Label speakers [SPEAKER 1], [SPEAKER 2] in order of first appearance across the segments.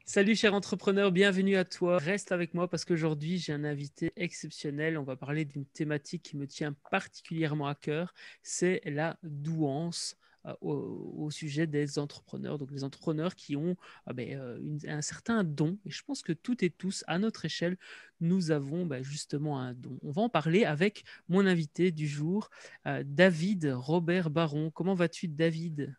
[SPEAKER 1] Salut cher entrepreneur, bienvenue à toi. Reste avec moi parce qu'aujourd'hui j'ai un invité exceptionnel. On va parler d'une thématique qui me tient particulièrement à cœur, c'est la douance au sujet des entrepreneurs. Donc les entrepreneurs qui ont un certain don. Et je pense que toutes et tous, à notre échelle, nous avons justement un don. On va en parler avec mon invité du jour, David Robert Baron. Comment vas-tu, David?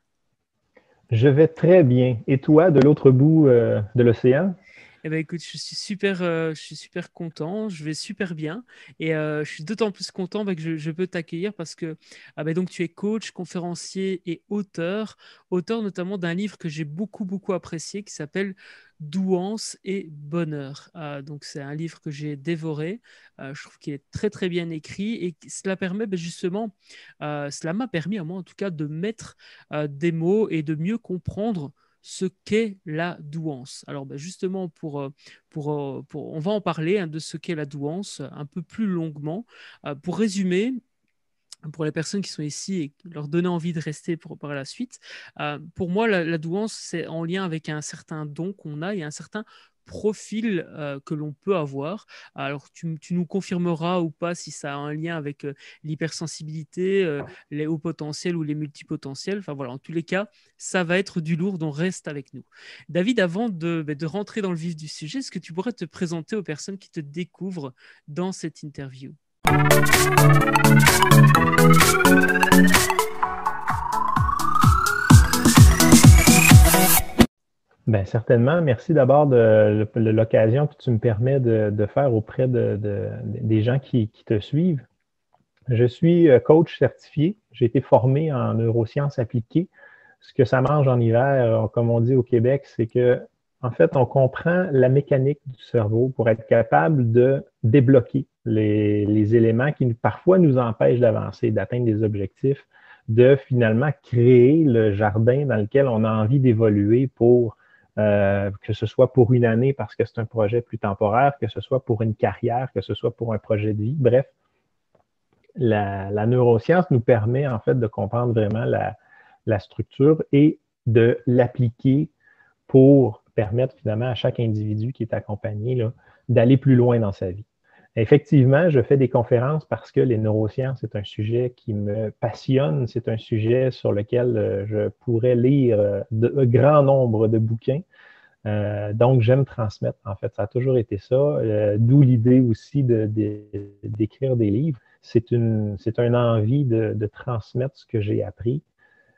[SPEAKER 2] Je vais très bien. Et toi, de l'autre bout de l'océan?
[SPEAKER 1] Eh ben, écoute, je suis super content, je vais super bien et je suis d'autant plus content que je peux t'accueillir parce que donc tu es coach, conférencier et auteur notamment d'un livre que j'ai beaucoup apprécié qui s'appelle Douance et bonheur. Donc c'est un livre que j'ai dévoré. Je trouve qu'il est très bien écrit et cela permet cela m'a permis à moi en tout cas de mettre des mots et de mieux comprendre ce qu'est la douance. Alors justement, on va en parler de ce qu'est la douance un peu plus longuement. Pour résumer, pour les personnes qui sont ici et leur donner envie de rester par la suite, pour moi, la douance, c'est en lien avec un certain don qu'on a et un certain profil que l'on peut avoir. Alors, tu nous confirmeras ou pas si ça a un lien avec l'hypersensibilité, les hauts potentiels ou les multipotentiels. Enfin voilà, en tous les cas, ça va être du lourd, donc reste avec nous. David, avant de rentrer dans le vif du sujet, est-ce que tu pourrais te présenter aux personnes qui te découvrent dans cette interview?
[SPEAKER 2] Bien, certainement. Merci d'abord de l'occasion que tu me permets de faire auprès des gens qui te suivent. Je suis coach certifié. J'ai été formé en neurosciences appliquées. Ce que ça mange en hiver, comme on dit au Québec, c'est que, en fait, on comprend la mécanique du cerveau pour être capable de débloquer les éléments qui parfois nous empêchent d'avancer, d'atteindre des objectifs, de finalement créer le jardin dans lequel on a envie d'évoluer pour que ce soit pour une année parce que c'est un projet plus temporaire, que ce soit pour une carrière, que ce soit pour un projet de vie. Bref, la neuroscience nous permet en fait de comprendre vraiment la structure et de l'appliquer pour permettre finalement à chaque individu qui est accompagné d'aller plus loin dans sa vie. Effectivement, je fais des conférences parce que les neurosciences, c'est un sujet qui me passionne, c'est un sujet sur lequel je pourrais lire de grand nombre de bouquins. Donc, j'aime transmettre, en fait, ça a toujours été ça, d'où l'idée aussi d'écrire des livres. C'est une envie de transmettre ce que j'ai appris.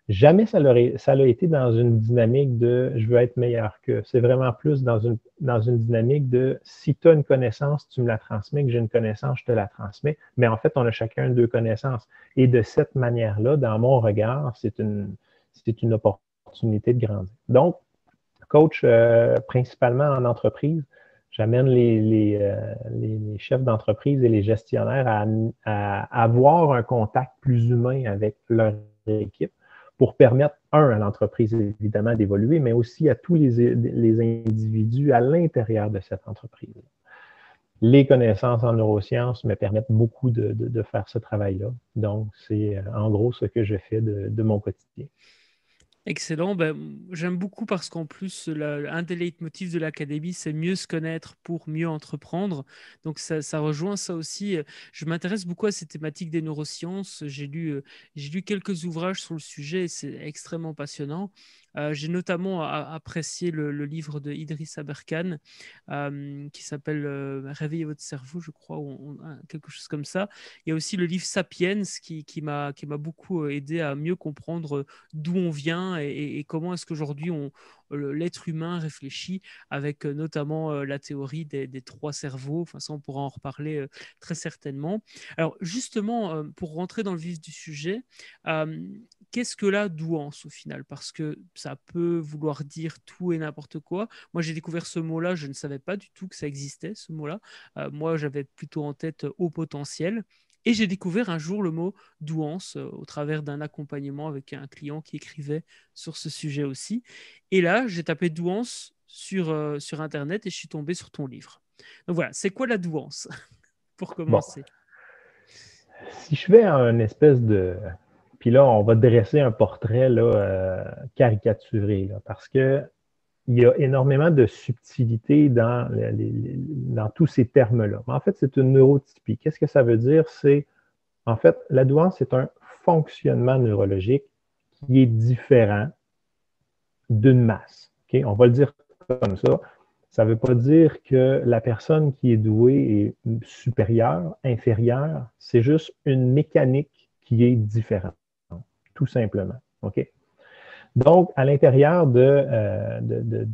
[SPEAKER 2] Jamais ça l'a été dans une dynamique de je veux être meilleur que. C'est vraiment plus dans une dynamique de si tu as une connaissance, tu me la transmets, que j'ai une connaissance, je te la transmets. Mais en fait, on a chacun deux connaissances. Et de cette manière-là, dans mon regard, c'est une opportunité de grandir. Donc, coach principalement en entreprise. J'amène les chefs d'entreprise et les gestionnaires à avoir un contact plus humain avec leur équipe pour permettre, à l'entreprise évidemment d'évoluer, mais aussi à tous les individus à l'intérieur de cette entreprise. Les connaissances en neurosciences me permettent beaucoup de faire ce travail-là. Donc, c'est en gros ce que je fais de mon quotidien.
[SPEAKER 1] Excellent. J'aime beaucoup parce qu'en plus, un des leitmotifs de l'académie, c'est mieux se connaître pour mieux entreprendre. Donc, ça rejoint ça aussi. Je m'intéresse beaucoup à ces thématiques des neurosciences. J'ai lu quelques ouvrages sur le sujet et c'est extrêmement passionnant. J'ai notamment apprécié le livre de Idriss Aberkan qui s'appelle Réveillez votre cerveau, je crois, quelque chose comme ça. Il y a aussi le livre Sapiens qui m'a beaucoup aidé à mieux comprendre d'où on vient et comment est-ce qu'aujourd'hui l'être humain réfléchit avec notamment la théorie des trois cerveaux. Enfin, ça, on pourra en reparler très certainement. Alors, justement, pour rentrer dans le vif du sujet, euh, qu'est-ce que la douance au final? Parce que ça peut vouloir dire tout et n'importe quoi. Moi, j'ai découvert ce mot-là, je ne savais pas du tout que ça existait, ce mot-là. Moi, j'avais plutôt en tête haut potentiel. Et j'ai découvert un jour le mot douance au travers d'un accompagnement avec un client qui écrivait sur ce sujet aussi. Et là, j'ai tapé douance sur Internet et je suis tombé sur ton livre. Donc voilà, c'est quoi la douance pour
[SPEAKER 2] Bon,
[SPEAKER 1] commencer?
[SPEAKER 2] si je fais un espèce de... Puis là, on va dresser un portrait là, caricaturé, là, parce que il y a énormément de subtilité dans tous ces termes-là. Mais en fait, c'est une neurotypie. Qu'est-ce que ça veut dire? En fait, la douance, c'est un fonctionnement neurologique qui est différent d'une masse. Okay? On va le dire comme ça. Ça ne veut pas dire que la personne qui est douée est supérieure, inférieure. C'est juste une mécanique qui est différente, tout simplement. OK? Donc, à l'intérieur de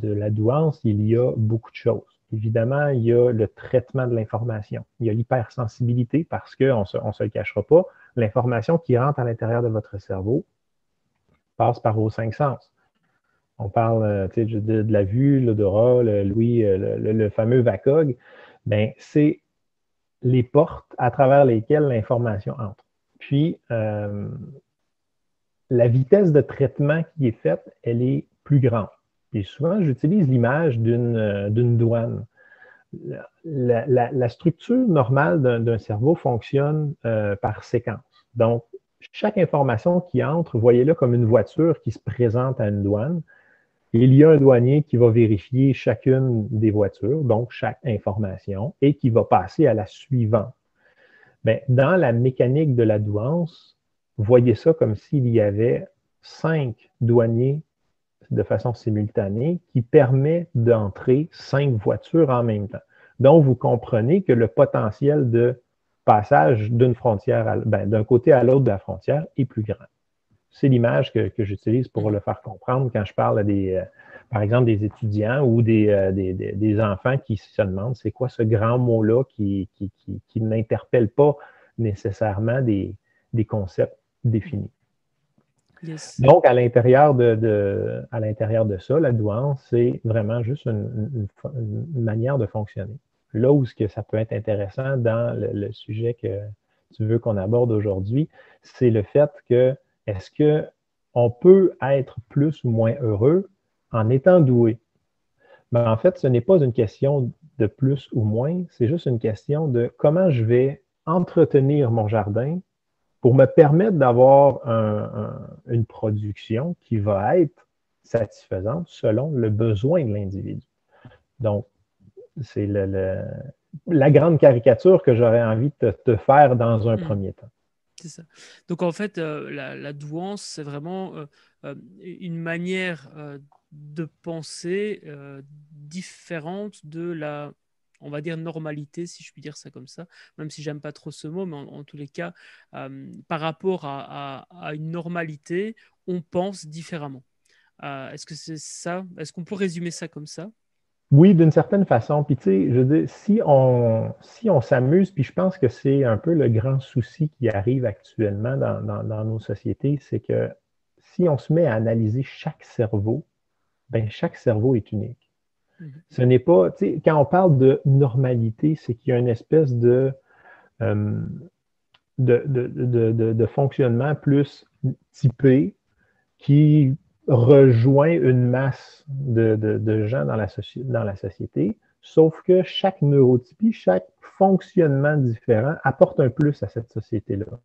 [SPEAKER 2] la douance, il y a beaucoup de choses. Évidemment, il y a le traitement de l'information. Il y a l'hypersensibilité parce qu'on ne se le cachera pas, l'information qui rentre à l'intérieur de votre cerveau passe par vos 5 sens. On parle de la vue, l'odorat, l'ouïe, le fameux VACOG. Bien, c'est les portes à travers lesquelles l'information entre. Puis, la vitesse de traitement qui est faite, elle est plus grande. Et souvent, j'utilise l'image d'une douane. La structure normale d'un cerveau fonctionne par séquence. Donc, chaque information qui entre, voyez-la comme une voiture qui se présente à une douane. Et il y a un douanier qui va vérifier chacune des voitures, donc chaque information, et qui va passer à la suivante. Bien, dans la mécanique de la douance, voyez ça comme s'il y avait 5 douaniers de façon simultanée qui permet d'entrer 5 voitures en même temps. Donc, vous comprenez que le potentiel de passage d'une frontière, d'un côté à l'autre de la frontière est plus grand. C'est l'image que j'utilise pour le faire comprendre quand je parle à par exemple, des étudiants ou des enfants qui se demandent c'est quoi ce grand mot-là qui n'interpelle pas nécessairement des concepts définis.
[SPEAKER 1] Yes.
[SPEAKER 2] Donc, à l'intérieur de ça, la douance, c'est vraiment juste une manière de fonctionner. Là où ça peut être intéressant dans le sujet que tu veux qu'on aborde aujourd'hui, c'est le fait que est-ce qu'on peut être plus ou moins heureux en étant doué? Mais en fait, ce n'est pas une question de plus ou moins, c'est juste une question de comment je vais entretenir mon jardin pour me permettre d'avoir une production qui va être satisfaisante selon le besoin de l'individu. Donc, c'est la grande caricature que j'aurais envie de te faire dans un premier temps.
[SPEAKER 1] C'est ça. Donc, en fait, la douance, c'est vraiment une manière de penser différente de la, on va dire, normalité, si je puis dire ça comme ça, même si j'aime pas trop ce mot, mais en tous les cas, par rapport à une normalité, on pense différemment. Est-ce que c'est ça? Est-ce qu'on peut résumer ça comme ça?
[SPEAKER 2] Oui, d'une certaine façon. Puis, tu sais, je veux dire, si on s'amuse, puis je pense que c'est un peu le grand souci qui arrive actuellement dans nos sociétés, c'est que si on se met à analyser chaque cerveau, ben chaque cerveau est unique. Ce n'est pas, tu sais, quand on parle de normalité, c'est qu'il y a une espèce de fonctionnement plus typé qui rejoint une masse de gens dans la société, sauf que chaque neurotypie, chaque fonctionnement différent apporte un plus à cette société-là.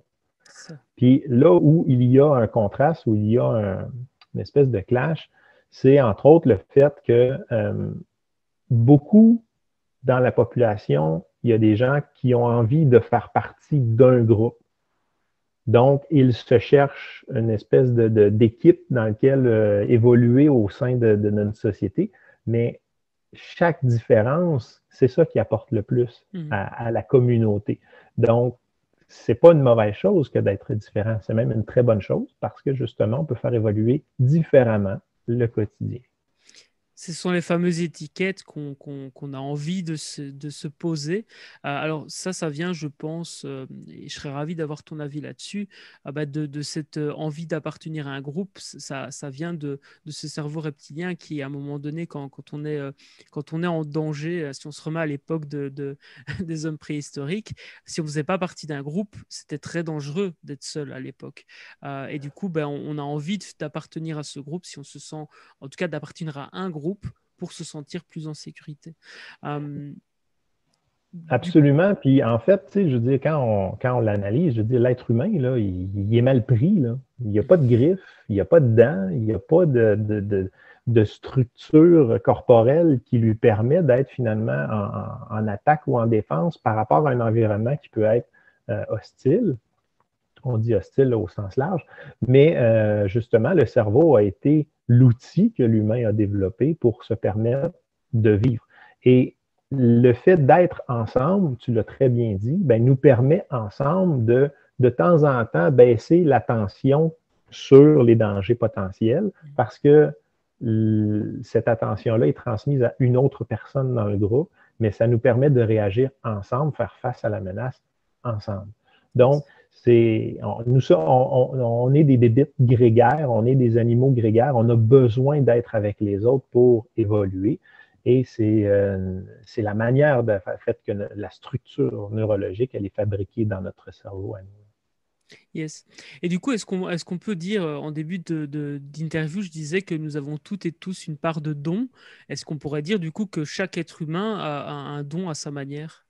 [SPEAKER 2] Puis là où il y a un contraste, où il y a une espèce de clash, c'est entre autres le fait que beaucoup dans la population, il y a des gens qui ont envie de faire partie d'un groupe. Donc, ils se cherchent une espèce d'équipe dans laquelle évoluer au sein de notre société, mais chaque différence, c'est ça qui apporte le plus à la communauté. Donc, c'est pas une mauvaise chose que d'être différent, c'est même une très bonne chose parce que justement, on peut faire évoluer différemment le quotidien.
[SPEAKER 1] Ce sont les fameuses étiquettes qu'on a envie de se poser. Alors ça vient, je pense, et je serais ravi d'avoir ton avis là-dessus, de cette envie d'appartenir à un groupe. Ça vient de ce cerveau reptilien qui, à un moment donné, quand on est en danger, si on se remet à l'époque des hommes préhistoriques, si on ne faisait pas partie d'un groupe, c'était très dangereux d'être seul à l'époque. Et du coup, on a envie d'appartenir à ce groupe si on se sent, en tout cas, d'appartenir à un groupe pour se sentir plus en sécurité.
[SPEAKER 2] Absolument. Puis en fait, tu sais, je veux dire, quand on l'analyse, je veux dire, l'être humain, là, il est mal pris. Là. Il n'y a pas de griffes, il n'y a pas de dents, il n'y a pas de structure corporelle qui lui permet d'être finalement en attaque ou en défense par rapport à un environnement qui peut être hostile. On dit hostile au sens large, mais justement, le cerveau a été l'outil que l'humain a développé pour se permettre de vivre. Et le fait d'être ensemble, tu l'as très bien dit, ben, nous permet ensemble de temps en temps baisser l'attention sur les dangers potentiels parce que cette attention-là est transmise à une autre personne dans le groupe, mais ça nous permet de réagir ensemble, faire face à la menace ensemble. Donc, on est des bébites grégaires, on est des animaux grégaires, on a besoin d'être avec les autres pour évoluer. Et c'est la manière de fait que la structure neurologique, elle est fabriquée dans notre cerveau à nous.
[SPEAKER 1] Yes. Et du coup, est-ce qu'on peut dire, en début d'interview, je disais que nous avons toutes et tous une part de don. Est-ce qu'on pourrait dire du coup que chaque être humain a un don à sa manière?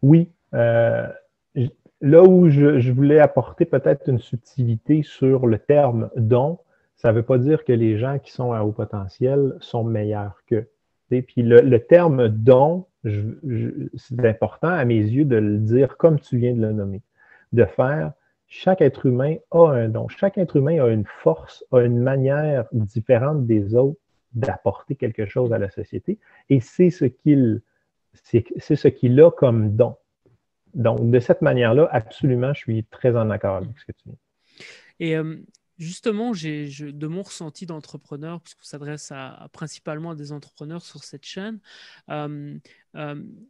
[SPEAKER 2] Oui. Là où je voulais apporter peut-être une subtilité sur le terme don, ça ne veut pas dire que les gens qui sont à haut potentiel sont meilleurs qu'eux. Puis le terme don, c'est important à mes yeux de le dire comme tu viens de le nommer, de faire chaque être humain a un don. Chaque être humain a une force, a une manière différente des autres d'apporter quelque chose à la société et c'est ce qu'il a comme don. Donc, de cette manière-là, absolument, je suis très en accord avec ce que tu dis.
[SPEAKER 1] Et justement, de mon ressenti d'entrepreneur, puisqu'on s'adresse principalement à des entrepreneurs sur cette chaîne,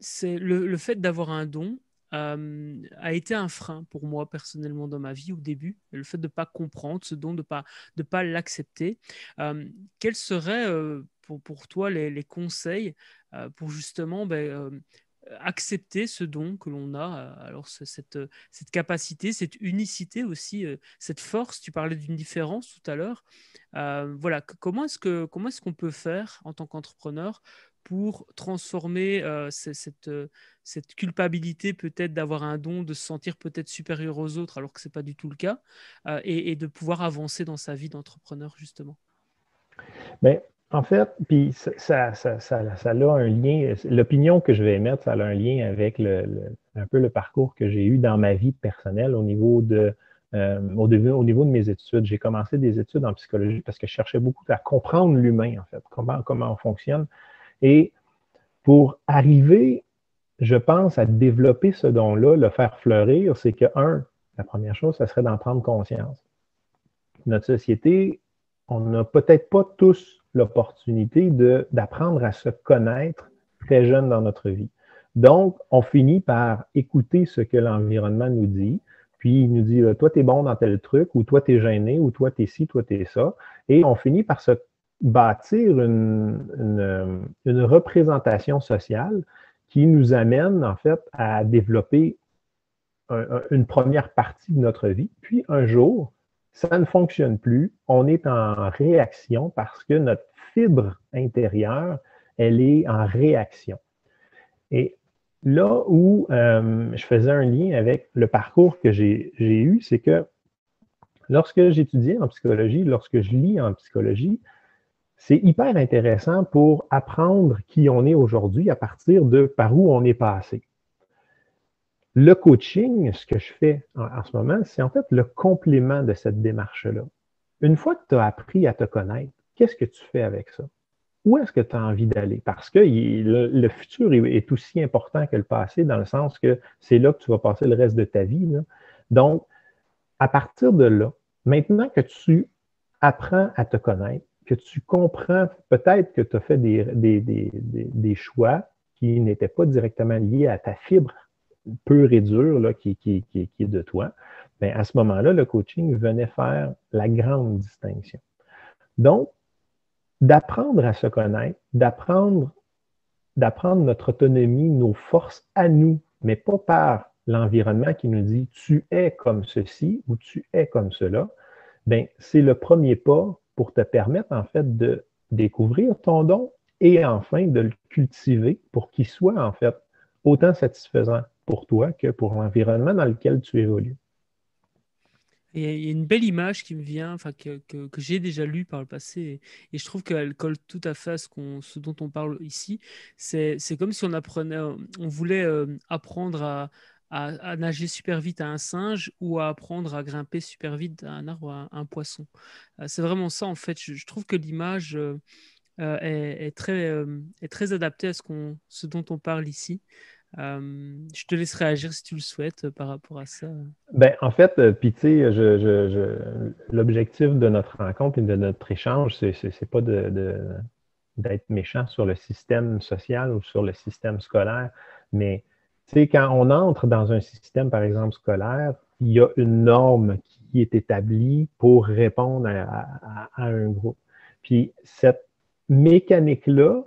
[SPEAKER 1] c'est le fait d'avoir un don a été un frein pour moi personnellement dans ma vie au début. Le fait de ne pas comprendre ce don, de pas l'accepter. Quels seraient pour toi les conseils pour justement accepter ce don que l'on a, alors cette capacité, cette unicité aussi, cette force, tu parlais d'une différence tout à l'heure. Voilà, comment est-ce qu'on peut faire en tant qu'entrepreneur pour transformer cette culpabilité peut-être d'avoir un don, de se sentir peut-être supérieur aux autres alors que ce n'est pas du tout le cas, et de pouvoir avancer dans sa vie d'entrepreneur justement?
[SPEAKER 2] Bien, en fait, puis ça a un lien, l'opinion que je vais émettre, ça a un lien avec un peu le parcours que j'ai eu dans ma vie personnelle au niveau de mes études. J'ai commencé des études en psychologie parce que je cherchais beaucoup à comprendre l'humain, en fait, comment on fonctionne. Et pour arriver, je pense, à développer ce don-là, le faire fleurir, c'est que, la première chose, ça serait d'en prendre conscience. Notre société, on n'a peut-être pas tous l'opportunité d'apprendre à se connaître très jeune dans notre vie. Donc, on finit par écouter ce que l'environnement nous dit, puis il nous dit, toi, tu es bon dans tel truc, ou toi, tu es gêné, ou toi, tu es ci, toi, tu es ça. Et on finit par se bâtir une représentation sociale qui nous amène, en fait, à développer une première partie de notre vie. Puis, un jour, ça ne fonctionne plus. On est en réaction parce que notre fibre intérieure, elle est en réaction. Et là où je faisais un lien avec le parcours que j'ai eu, c'est que lorsque j'étudiais en psychologie, lorsque je lis en psychologie, c'est hyper intéressant pour apprendre qui on est aujourd'hui à partir de par où on est passé. Le coaching, ce que je fais en ce moment, c'est en fait le complément de cette démarche-là. Une fois que tu as appris à te connaître, qu'est-ce que tu fais avec ça? Où est-ce que tu as envie d'aller? Parce que le futur est aussi important que le passé, dans le sens que c'est là que tu vas passer le reste de ta vie, là. Donc, à partir de là, maintenant que tu apprends à te connaître, que tu comprends peut-être que tu as fait des choix qui n'étaient pas directement liés à ta fibre pure et dure là, qui est de toi, bien, à ce moment-là, le coaching venait faire la grande distinction. Donc, d'apprendre à se connaître, d'apprendre notre autonomie, nos forces à nous, mais pas par l'environnement qui nous dit tu es comme ceci ou tu es comme cela, bien, c'est le premier pas pour te permettre en fait de découvrir ton don et enfin de le cultiver pour qu'il soit en fait autant satisfaisant pour toi que pour l'environnement dans lequel tu évolues.
[SPEAKER 1] Et il y a une belle image qui me vient, enfin que j'ai déjà lue par le passé, et je trouve qu'elle colle tout à fait à ce dont on parle ici. C'est comme si on apprenait, on voulait apprendre à nager super vite à un singe ou à apprendre à grimper super vite à un arbre, à un poisson. C'est vraiment ça en fait. Je trouve que l'image est très adaptée à ce dont on parle ici. Je te laisse réagir si tu le souhaites par rapport à ça.
[SPEAKER 2] Ben, en fait, puis tu sais, l'objectif de notre rencontre et de notre échange, c'est pas d'être méchant sur le système social ou sur le système scolaire, mais tu sais, quand on entre dans un système, par exemple, scolaire, il y a une norme qui est établie pour répondre à un groupe. Puis cette mécanique-là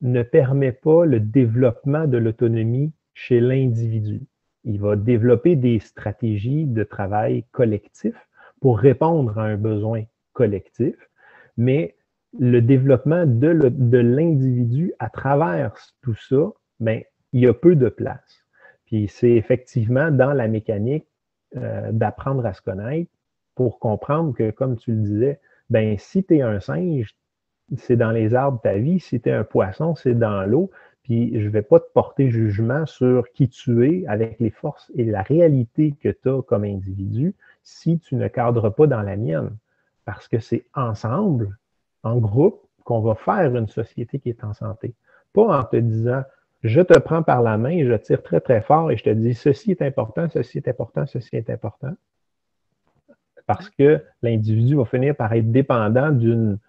[SPEAKER 2] ne permet pas le développement de l'autonomie chez l'individu. Il va développer des stratégies de travail collectif pour répondre à un besoin collectif, mais le développement de l'individu à travers tout ça, ben, il y a peu de place. Puis c'est effectivement dans la mécanique d'apprendre à se connaître pour comprendre que, comme tu le disais, ben, si tu es un singe, c'est dans les arbres ta vie. Si tu es un poisson, c'est dans l'eau. Puis je ne vais pas te porter jugement sur qui tu es avec les forces et la réalité que tu as comme individu si tu ne cadres pas dans la mienne. Parce que c'est ensemble, en groupe, qu'on va faire une société qui est en santé. Pas en te disant, je te prends par la main et je tire très, très fort et je te dis, ceci est important, ceci est important, ceci est important. Parce que l'individu va finir par être dépendant d'une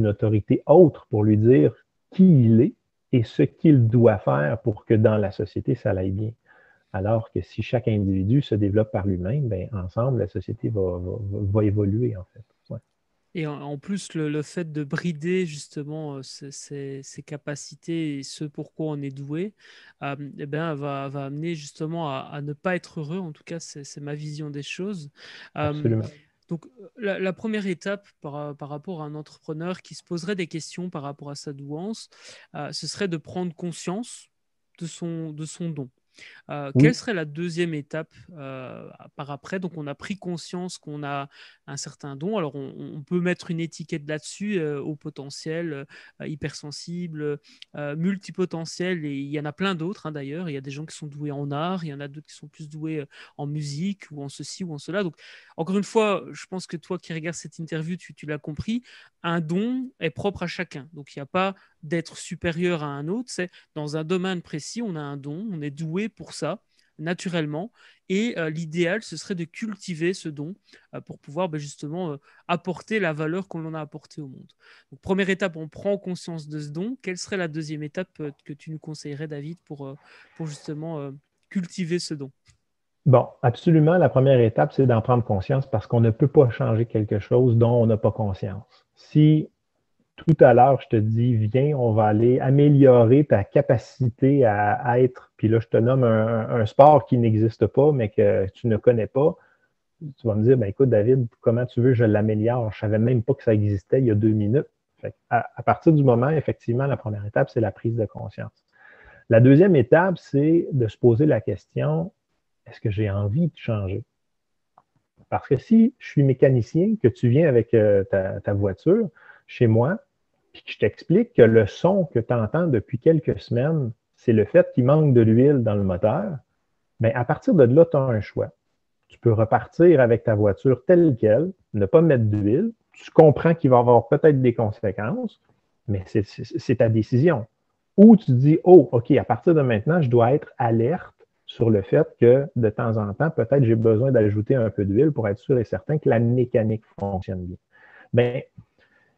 [SPEAKER 2] autorité autre pour lui dire qui il est et ce qu'il doit faire pour que dans la société, ça aille bien. Alors que si chaque individu se développe par lui-même, ben, ensemble, la société va évoluer, en fait. Ouais.
[SPEAKER 1] Et en plus, le fait de brider justement ces capacités et ce pourquoi on est doué, eh ben, va amener justement à ne pas être heureux. En tout cas, c'est ma vision des choses. Euh,
[SPEAKER 2] Absolument.
[SPEAKER 1] donc, la première étape par rapport à un entrepreneur qui se poserait des questions par rapport à sa douance, ce serait de prendre conscience de son don. Quelle
[SPEAKER 2] Oui,
[SPEAKER 1] serait la deuxième étape par après? Donc, on a pris conscience qu'on a un certain don. Alors, on peut mettre une étiquette là-dessus, au potentiel, hypersensible, multipotentiel, et il y en a plein d'autres, hein, d'ailleurs. Il y a des gens qui sont doués en art, il y en a d'autres qui sont plus doués en musique ou en ceci ou en cela. Donc, encore une fois, je pense que toi qui regardes cette interview, tu l'as compris, un don est propre à chacun. Donc, il n'y a pas d'être supérieur à un autre, c'est dans un domaine précis, on a un don, on est doué pour ça, naturellement, et l'idéal, ce serait de cultiver ce don pour pouvoir justement apporter la valeur qu'on en a apportée au monde. Donc, première étape, on prend conscience de ce don. Quelle serait la deuxième étape que tu nous conseillerais, David, pour justement cultiver ce don?
[SPEAKER 2] bon, absolument, la première étape, c'est d'en prendre conscience parce qu'on ne peut pas changer quelque chose dont on n'a pas conscience. Si tout à l'heure, je te dis, viens, on va aller améliorer ta capacité à être, puis là, je te nomme un sport qui n'existe pas, mais que tu ne connais pas. Tu vas me dire, ben écoute, David, comment tu veux que je l'améliore? Je ne savais même pas que ça existait il y a 2 minutes. Fait à partir du moment, effectivement, la première étape, c'est la prise de conscience. La deuxième étape, c'est de se poser la question, est-ce que j'ai envie de changer? Parce que si je suis mécanicien, que tu viens avec ta voiture chez moi, puis que je t'explique que le son que tu entends depuis quelques semaines, c'est le fait qu'il manque de l'huile dans le moteur, bien, à partir de là, tu as un choix. Tu peux repartir avec ta voiture telle qu'elle, ne pas mettre d'huile. Tu comprends qu'il va y avoir peut-être des conséquences, mais c'est ta décision. Ou tu dis, oh, OK, à partir de maintenant, je dois être alerte sur le fait que de temps en temps, peut-être j'ai besoin d'ajouter un peu d'huile pour être sûr et certain que la mécanique fonctionne bien. Bien,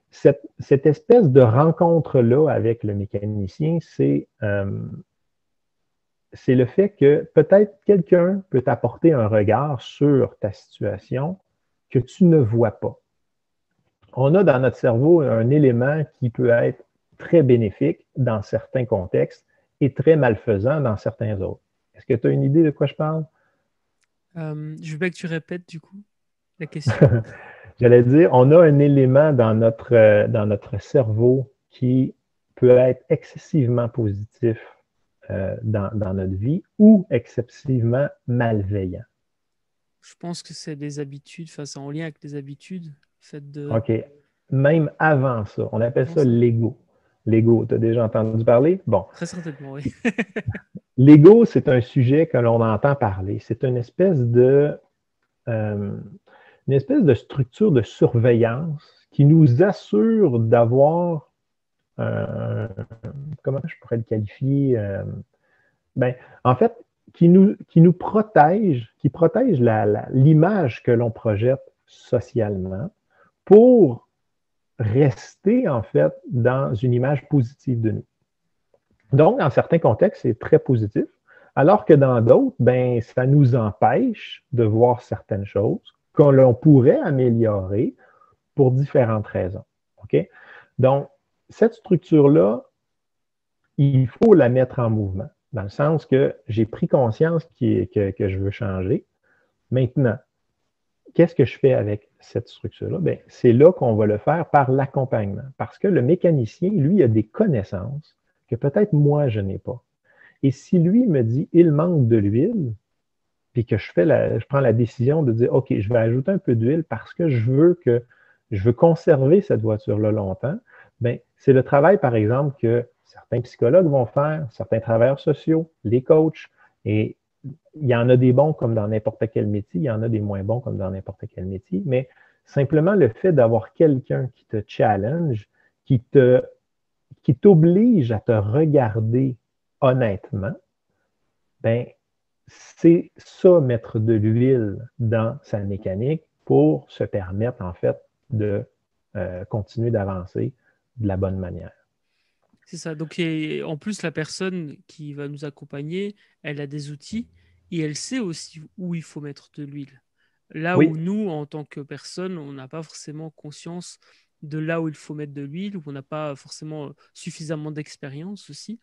[SPEAKER 2] cette espèce de rencontre-là avec le mécanicien, c'est le fait que peut-être quelqu'un peut t'apporter un regard sur ta situation que tu ne vois pas. On a dans notre cerveau un élément qui peut être très bénéfique dans certains contextes et très malfaisant dans certains autres. Est-ce que tu as une idée de quoi je parle?
[SPEAKER 1] Je veux bien que tu répètes du coup la question.
[SPEAKER 2] J'allais dire, on a un élément dans notre cerveau qui peut être excessivement positif dans notre vie ou excessivement malveillant.
[SPEAKER 1] Je pense que c'est des habitudes, enfin, c'est en lien avec les habitudes, le fait de...
[SPEAKER 2] OK. Même avant ça, on appelle
[SPEAKER 1] Avant
[SPEAKER 2] ça
[SPEAKER 1] ça.
[SPEAKER 2] l'ego. L'ego, tu as déjà entendu parler? Bon,
[SPEAKER 1] Très certainement, oui.
[SPEAKER 2] l'ego, c'est un sujet que l'on entend parler. C'est euh, une espèce de structure de surveillance qui nous assure d'avoir, euh, comment je pourrais le qualifier? Ben, en fait, qui nous protège, qui protège l'image que l'on projette socialement pour rester, en fait, dans une image positive de nous. Donc, dans certains contextes, c'est très positif, alors que dans d'autres, ben, ça nous empêche de voir certaines choses qu'on pourrait améliorer pour différentes raisons. OK? Donc, cette structure-là, il faut la mettre en mouvement, dans le sens que j'ai pris conscience que je veux changer. Maintenant, qu'est-ce que je fais avec cette structure-là? Bien, c'est là qu'on va le faire par l'accompagnement, parce que le mécanicien, lui, a des connaissances que peut-être moi, je n'ai pas. Et si lui me dit, il manque de l'huile, puis que je prends la décision de dire, OK, je vais ajouter un peu d'huile parce que je veux conserver cette voiture-là longtemps, bien, c'est le travail, par exemple, que certains psychologues vont faire, certains travailleurs sociaux, les coachs, et il y en a des bons comme dans n'importe quel métier, il y en a des moins bons comme dans n'importe quel métier, mais simplement le fait d'avoir quelqu'un qui te challenge, qui te, qui t'oblige à te regarder honnêtement, ben, c'est ça, mettre de l'huile dans sa mécanique pour se permettre, en fait, de continuer d'avancer de la bonne manière.
[SPEAKER 1] C'est ça. Donc, et en plus, la personne qui va nous accompagner, elle a des outils et elle sait aussi où il faut mettre de l'huile. Là où
[SPEAKER 2] Oui,
[SPEAKER 1] nous, en tant que personne, on n'a pas forcément conscience de là où il faut mettre de l'huile, où on n'a pas forcément suffisamment d'expérience aussi.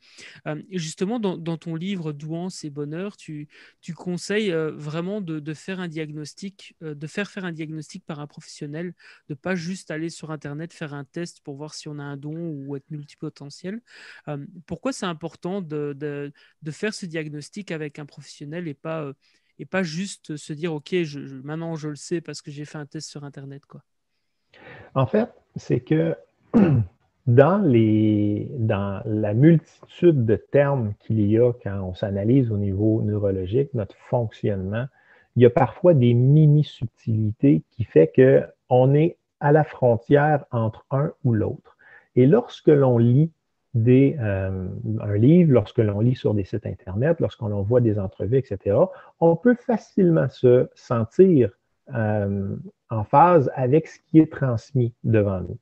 [SPEAKER 1] Et justement, dans ton livre Douance et Bonheur, tu conseilles vraiment de faire un diagnostic, de faire un diagnostic par un professionnel, de pas juste aller sur Internet faire un test pour voir si on a un don ou être multipotentiel. Pourquoi c'est important de faire ce diagnostic avec un professionnel et pas juste se dire, OK, maintenant je le sais parce que j'ai fait un test sur Internet, quoi.
[SPEAKER 2] en fait, c'est que dans la multitude de termes qu'il y a quand on s'analyse au niveau neurologique, notre fonctionnement, il y a parfois des mini-subtilités qui fait qu'on est à la frontière entre un ou l'autre. Et lorsque l'on lit un livre, lorsque l'on lit sur des sites Internet, lorsqu'on voit des entrevues, etc., on peut facilement se sentir en phase avec ce qui est transmis devant nous.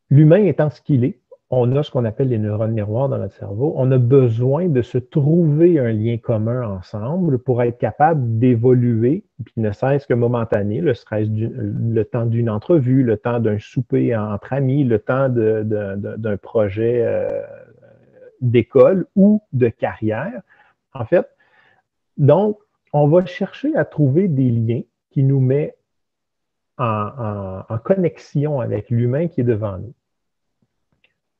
[SPEAKER 2] L'humain étant ce qu'il est, on a ce qu'on appelle les neurones miroirs dans notre cerveau. On a besoin de se trouver un lien commun ensemble pour être capable d'évoluer, puis ne serait-ce que momentané, le temps d'une entrevue, le temps d'un souper entre amis, le temps d'un projet d'école ou de carrière. En fait, donc, on va chercher à trouver des liens qui nous mettent en connexion avec l'humain qui est devant nous.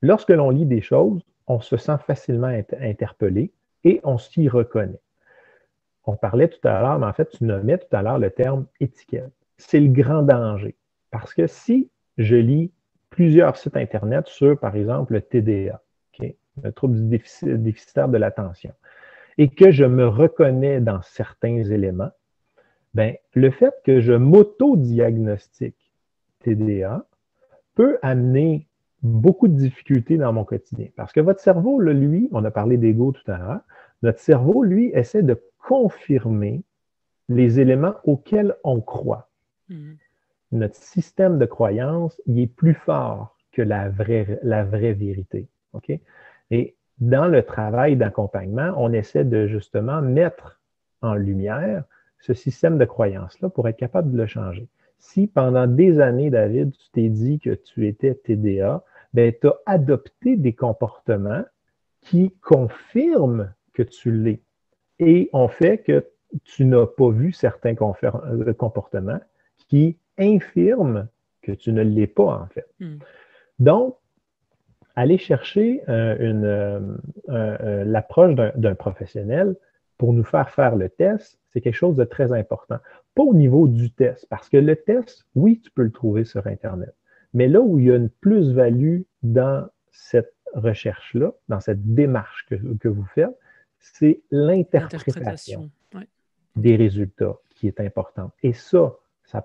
[SPEAKER 2] Lorsque l'on lit des choses, on se sent facilement interpellé et on s'y reconnaît. On parlait tout à l'heure, mais en fait, tu nommais tout à l'heure le terme étiquette. C'est le grand danger. Parce que si je lis plusieurs sites Internet sur, par exemple, le TDA, okay, le trouble du déficitaire de l'attention, et que je me reconnais dans certains éléments, ben, le fait que je m'auto-diagnostique TDA peut amener beaucoup de difficultés dans mon quotidien. Parce que votre cerveau, là, lui, on a parlé d'ego tout à l'heure, notre cerveau, lui, essaie de confirmer les éléments auxquels on croit.
[SPEAKER 1] Mhm.
[SPEAKER 2] Notre système de croyance, il est plus fort que la vraie vérité. OK? Et dans le travail d'accompagnement, on essaie de justement mettre en lumière ce système de croyance-là pour être capable de le changer. Si pendant des années, David, tu t'es dit que tu étais TDA, ben, tu as adopté des comportements qui confirment que tu l'es et ont fait que tu n'as pas vu certains comportements qui infirment que tu ne l'es pas, en fait.
[SPEAKER 1] Mhm.
[SPEAKER 2] Donc, aller chercher l'approche d'un professionnel pour nous faire le test, C'est quelque chose de très important. Pas au niveau du test, parce que le test, oui, tu peux le trouver sur Internet. Mais là où il y a une plus-value dans cette recherche-là, dans cette démarche que vous faites, c'est l'interprétation
[SPEAKER 1] L'interprétation. Ouais.
[SPEAKER 2] des
[SPEAKER 1] Ok.
[SPEAKER 2] résultats qui est importante. Et ça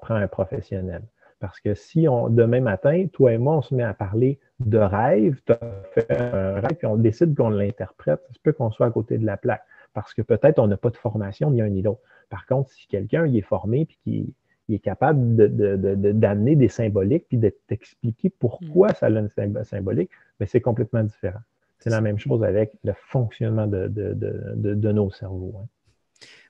[SPEAKER 2] prend un professionnel. Parce que si demain matin, toi et moi, on se met à parler de rêve, tu as fait un rêve, puis on décide qu'on l'interprète, ça se peut qu'on soit à côté de la plaque. Parce que peut-être on n'a pas de formation ni un ni l'autre. Par contre, si quelqu'un il est formé puis qu'il est capable d'amener des symboliques puis de t'expliquer pourquoi ça a une symbolique, mais c'est complètement différent. C'est la même chose avec le fonctionnement de nos cerveaux. Hein.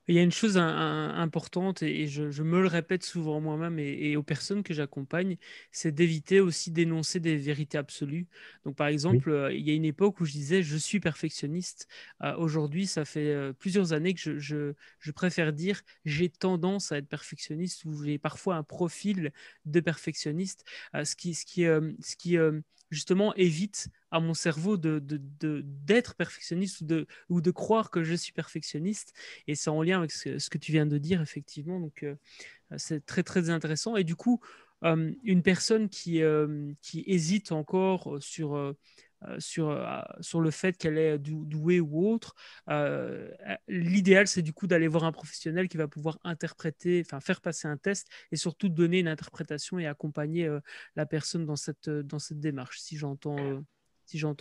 [SPEAKER 1] Il y a une chose importante, et je me le répète souvent moi-même et aux personnes que j'accompagne, c'est d'éviter aussi d'énoncer des vérités absolues. Donc, par
[SPEAKER 2] Oui.
[SPEAKER 1] exemple, il y a une époque où je disais je suis perfectionniste. Aujourd'hui, ça fait plusieurs années que je préfère dire j'ai tendance à être perfectionniste ou j'ai parfois un profil de perfectionniste, ce qui justement évite à mon cerveau d'être perfectionniste ou de croire que je suis perfectionniste. Et c'est en lien avec ce que tu viens de dire, effectivement. Donc, c'est très, très intéressant. Et du coup, une personne qui hésite encore sur le fait qu'elle est douée ou autre, l'idéal, c'est du coup d'aller voir un professionnel qui va pouvoir interpréter, enfin faire passer un test et surtout donner une interprétation et accompagner la personne dans cette démarche, si j'entends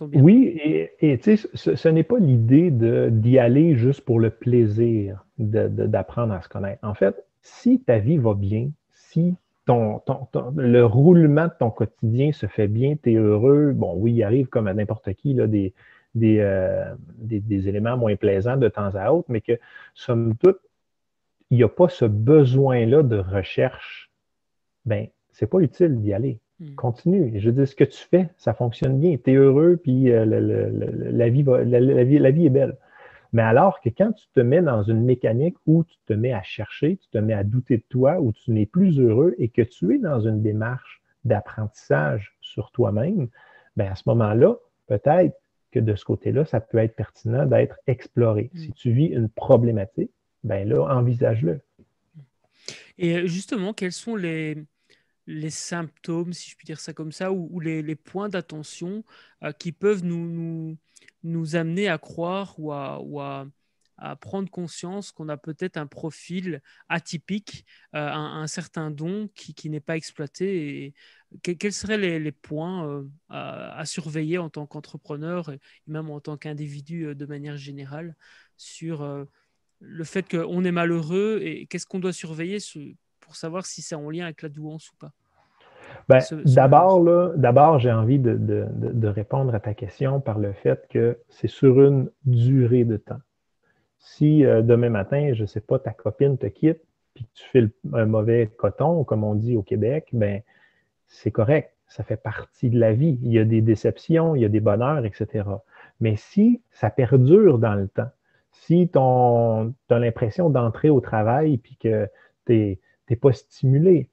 [SPEAKER 1] bien.
[SPEAKER 2] Oui, et tu sais, ce n'est pas l'idée d'y aller juste pour le plaisir d'apprendre à se connaître. En fait, si ta vie va bien, si le roulement de ton quotidien se fait bien, tu es heureux, bon, oui, il arrive comme à n'importe qui là, des éléments moins plaisants de temps à autre, mais que, somme toute, il n'y a pas ce besoin-là de recherche, ben, c'est pas utile d'y aller.
[SPEAKER 1] Hmm.
[SPEAKER 2] Continue. Je veux dire, ce que tu fais, ça fonctionne bien. Tu es heureux, puis la vie la vie est belle. Mais alors que quand tu te mets dans une mécanique où tu te mets à chercher, tu te mets à douter de toi, où tu n'es plus heureux et que tu es dans une démarche d'apprentissage sur toi-même, ben à ce moment-là, peut-être que de ce côté-là, ça peut être pertinent d'être exploré.
[SPEAKER 1] Hmm.
[SPEAKER 2] Si tu vis une problématique, ben là, envisage-le.
[SPEAKER 1] Et justement, quels sont les symptômes, si je puis dire ça comme ça, ou les points d'attention qui peuvent nous amener à croire ou à prendre conscience qu'on a peut-être un profil atypique, un certain don qui n'est pas exploité. Et quels seraient les points à surveiller en tant qu'entrepreneur et même en tant qu'individu de manière générale sur le fait qu'on est malheureux et qu'est-ce qu'on doit surveiller pour savoir si c'est en lien avec la douance ou pas,
[SPEAKER 2] Ben,
[SPEAKER 1] ce malheur.
[SPEAKER 2] d'abord, j'ai envie de répondre à ta question par le fait que c'est sur une durée de temps. Si demain matin, je ne sais pas, ta copine te quitte, puis que tu files un mauvais coton, comme on dit au Québec, ben c'est correct. Ça fait partie de la vie. Il y a des déceptions, il y a des bonheurs, etc. Mais si ça perdure dans le temps, si tu as l'impression d'entrer au travail puis que tu n'es pas stimulé,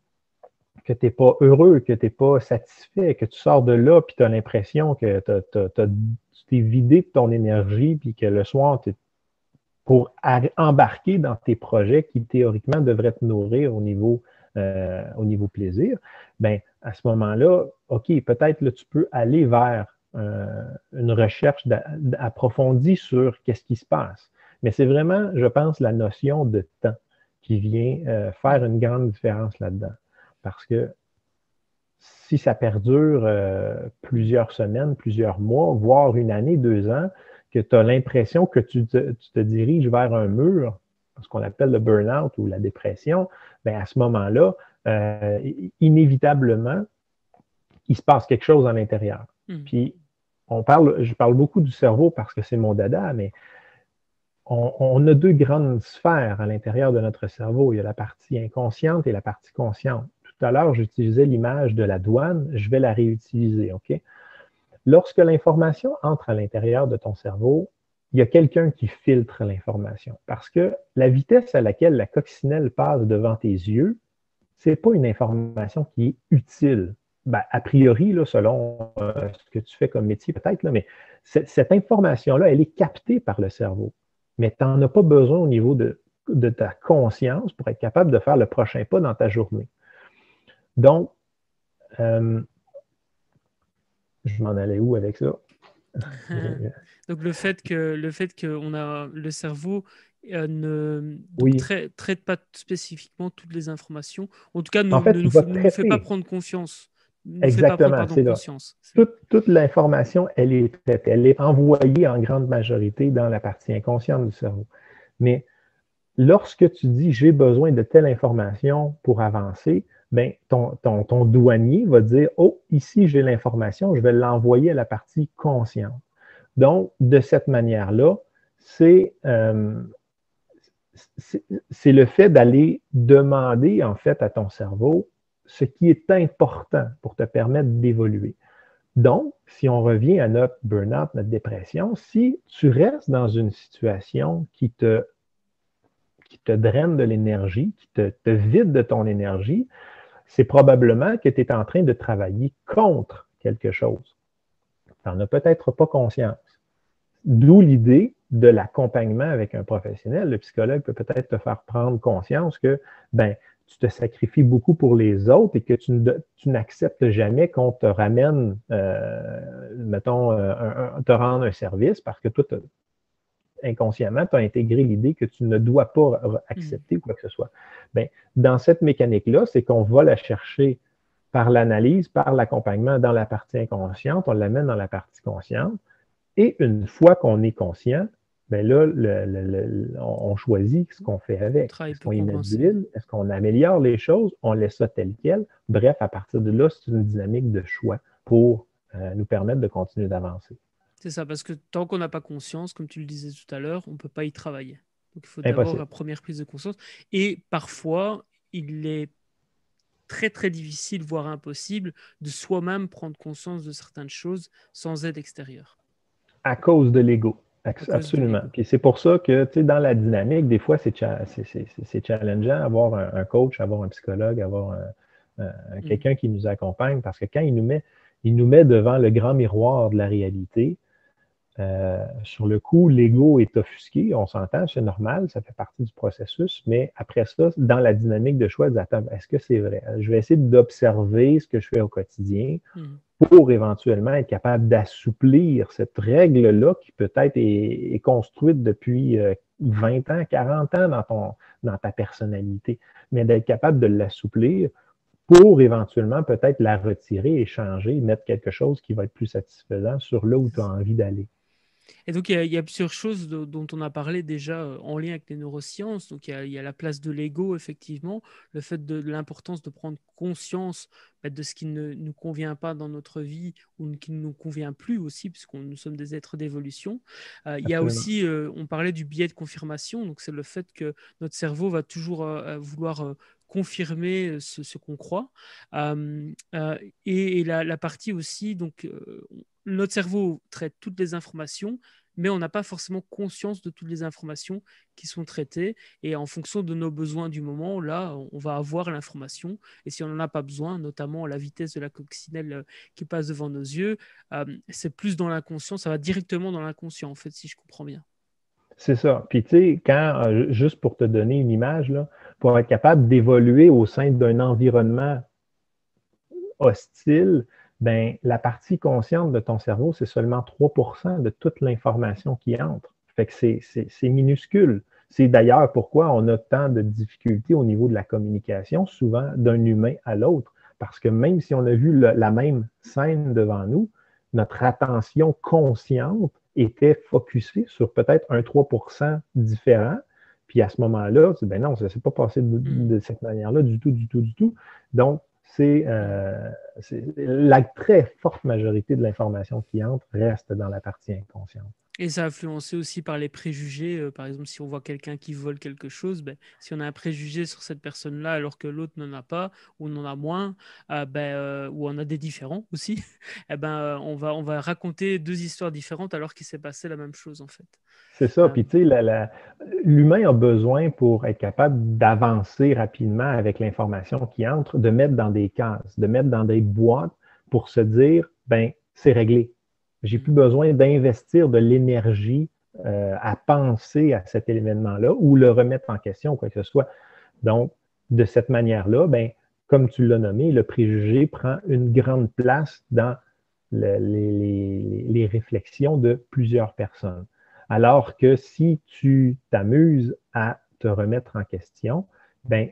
[SPEAKER 2] que tu n'es pas heureux, que tu n'es pas satisfait, que tu sors de là puis tu as l'impression que tu t'es vidé de ton énergie puis que le soir, tu pour embarquer dans tes projets qui théoriquement devraient te nourrir au niveau plaisir, ben à ce moment-là, OK, peut-être là, tu peux aller vers une recherche approfondie sur qu'est-ce qui se passe. Mais c'est vraiment, je pense, la notion de temps qui vient faire
[SPEAKER 1] Mm.
[SPEAKER 2] une grande différence là-dedans. Parce que si ça perdure plusieurs semaines, plusieurs mois, voire une année, 2 ans, que tu as l'impression que tu te diriges vers un mur, ce qu'on appelle le burn-out ou la dépression, bien à ce moment-là, inévitablement, il se passe quelque chose à l'intérieur.
[SPEAKER 1] Mm.
[SPEAKER 2] Puis, je parle beaucoup du cerveau parce que c'est mon dada, mais on a deux grandes sphères à l'intérieur de notre cerveau. Il y a la partie inconsciente et la partie consciente. Tout à l'heure, j'utilisais l'image de la douane, je vais la réutiliser, OK? Lorsque l'information entre à l'intérieur de ton cerveau, il y a quelqu'un qui filtre l'information. Parce que la vitesse à laquelle la coccinelle passe devant tes yeux, ce n'est pas une information qui est utile. Ben, a priori, là, selon ce que tu fais comme métier, peut-être, là, mais cette information-là, elle est captée par le cerveau. Mais tu n'en as pas besoin au niveau de de ta conscience pour être capable de faire le prochain pas dans ta journée. Donc, je m'en allais où avec ça?
[SPEAKER 1] Donc le fait que le cerveau
[SPEAKER 2] Oui,
[SPEAKER 1] traite pas spécifiquement toutes les informations, en tout cas
[SPEAKER 2] en fait, il va
[SPEAKER 1] ne nous fait pas
[SPEAKER 2] traiter.
[SPEAKER 1] prendre conscience, nous fait pas prendre
[SPEAKER 2] Exactement,
[SPEAKER 1] pardon
[SPEAKER 2] c'est là.
[SPEAKER 1] conscience.
[SPEAKER 2] Toute l'information, elle est traitée. Elle est envoyée en grande majorité dans la partie inconsciente du cerveau. Mais lorsque tu dis j'ai besoin de telle information pour avancer, ben, ton douanier va dire oh, ici j'ai l'information, je vais l'envoyer à la partie consciente. Donc, de cette manière-là, c'est le fait d'aller demander en fait à ton cerveau ce qui est important pour te permettre d'évoluer. Donc, si on revient à notre burn-out, notre dépression, si tu restes dans une situation qui te draine de l'énergie, qui te vide de ton énergie, c'est probablement que tu es en train de travailler contre quelque chose. Tu n'en as peut-être pas conscience. D'où l'idée de l'accompagnement avec un professionnel. Le psychologue peut peut-être te faire prendre conscience que ben, tu te sacrifies beaucoup pour les autres et que tu n'acceptes jamais qu'on te ramène, mettons, te rendre un service parce que toi, inconsciemment, tu as intégré l'idée que tu ne dois pas accepter quoi que ce soit. Bien, dans cette mécanique-là, c'est qu'on va la chercher par l'analyse, par l'accompagnement dans la partie inconsciente, on l'amène dans la partie consciente. Et une fois qu'on est conscient, bien là, on choisit ce qu'on fait
[SPEAKER 1] Le
[SPEAKER 2] avec.
[SPEAKER 1] travail
[SPEAKER 2] Est-ce
[SPEAKER 1] peut
[SPEAKER 2] qu'on y met de
[SPEAKER 1] compenser.
[SPEAKER 2] l'huile? Est-ce qu'on améliore les choses? On laisse ça tel quel? Bref, à partir de là, c'est une dynamique de choix pour nous permettre de continuer d'avancer.
[SPEAKER 1] C'est ça, parce que tant qu'on n'a pas conscience, comme tu le disais tout à l'heure, on ne peut pas y travailler. Donc il faut d'abord la
[SPEAKER 2] Impossible.
[SPEAKER 1] première prise de conscience. Et parfois, il est très très difficile, voire impossible, de soi-même prendre conscience de certaines choses sans aide extérieure,
[SPEAKER 2] À cause de l'ego.
[SPEAKER 1] à cause de
[SPEAKER 2] Absolument.
[SPEAKER 1] l'ego.
[SPEAKER 2] Puis c'est pour ça que, tu sais, dans la dynamique, des fois, c'est challengeant avoir un coach, avoir un psychologue, avoir quelqu'un qui nous accompagne, parce que quand il nous met devant le grand miroir de la réalité, sur le coup, l'ego est offusqué, on s'entend, c'est normal, ça fait partie du processus, mais après ça, dans la dynamique de choix, attends, est-ce que c'est vrai? Je vais essayer d'observer ce que je fais au quotidien pour éventuellement être capable d'assouplir cette règle-là qui peut-être est construite depuis 20 ans, 40 ans dans ta personnalité, mais d'être capable de l'assouplir pour éventuellement peut-être la retirer et changer, mettre quelque chose qui va être plus satisfaisant sur là où tu as envie d'aller.
[SPEAKER 1] Et donc, il y a plusieurs choses dont on a parlé déjà en lien avec les neurosciences. Donc, il y a la place de l'ego, effectivement, le fait de l'importance de prendre conscience de ce qui ne nous convient pas dans notre vie ou qui ne nous convient plus aussi, puisque nous sommes des êtres d'évolution. Il y a
[SPEAKER 2] Absolument.
[SPEAKER 1] aussi, on parlait du biais de confirmation. Donc, c'est le fait que notre cerveau va toujours vouloir confirmer ce qu'on croit. Et la partie aussi, donc, notre cerveau traite toutes les informations, mais on n'a pas forcément conscience de toutes les informations qui sont traitées. Et en fonction de nos besoins du moment, là, on va avoir l'information. Et si on n'en a pas besoin, notamment la vitesse de la coccinelle qui passe devant nos yeux, c'est plus dans l'inconscient, ça va directement dans l'inconscient, en fait, si je comprends bien.
[SPEAKER 2] C'est ça. Puis, tu sais, juste pour te donner une image, là, pour être capable d'évoluer au sein d'un environnement hostile, ben, la partie consciente de ton cerveau, c'est seulement 3% de toute l'information qui entre. Fait que c'est minuscule. C'est d'ailleurs pourquoi on a tant de difficultés au niveau de la communication, souvent d'un humain à l'autre. Parce que même si on a vu la même scène devant nous, notre attention consciente était focusée sur peut-être un 3% différent. Puis à ce moment-là, ben non, ça ne s'est pas passé de cette manière-là du tout, du tout, du tout. Donc, c'est la très forte majorité de l'information qui entre reste dans la partie inconsciente.
[SPEAKER 1] Et ça influencé aussi par les préjugés. Par exemple, si on voit quelqu'un qui vole quelque chose, ben, si on a un préjugé sur cette personne-là alors que l'autre n'en a pas ou n'en a moins, ou on a des différents aussi, eh ben, on va raconter deux histoires différentes alors qu'il s'est passé la même chose en fait.
[SPEAKER 2] C'est ça.
[SPEAKER 1] Euh,
[SPEAKER 2] Puis, tu sais, l'humain a besoin pour être capable d'avancer rapidement avec l'information qui entre, de mettre dans des cases, de mettre dans des boîtes pour se dire, ben, c'est réglé. J'ai plus besoin d'investir de l'énergie à penser à cet événement-là ou le remettre en question ou quoi que ce soit. Donc, de cette manière-là, ben, comme tu l'as nommé, le préjugé prend une grande place dans les réflexions de plusieurs personnes. Alors que si tu t'amuses à te remettre en question, ben,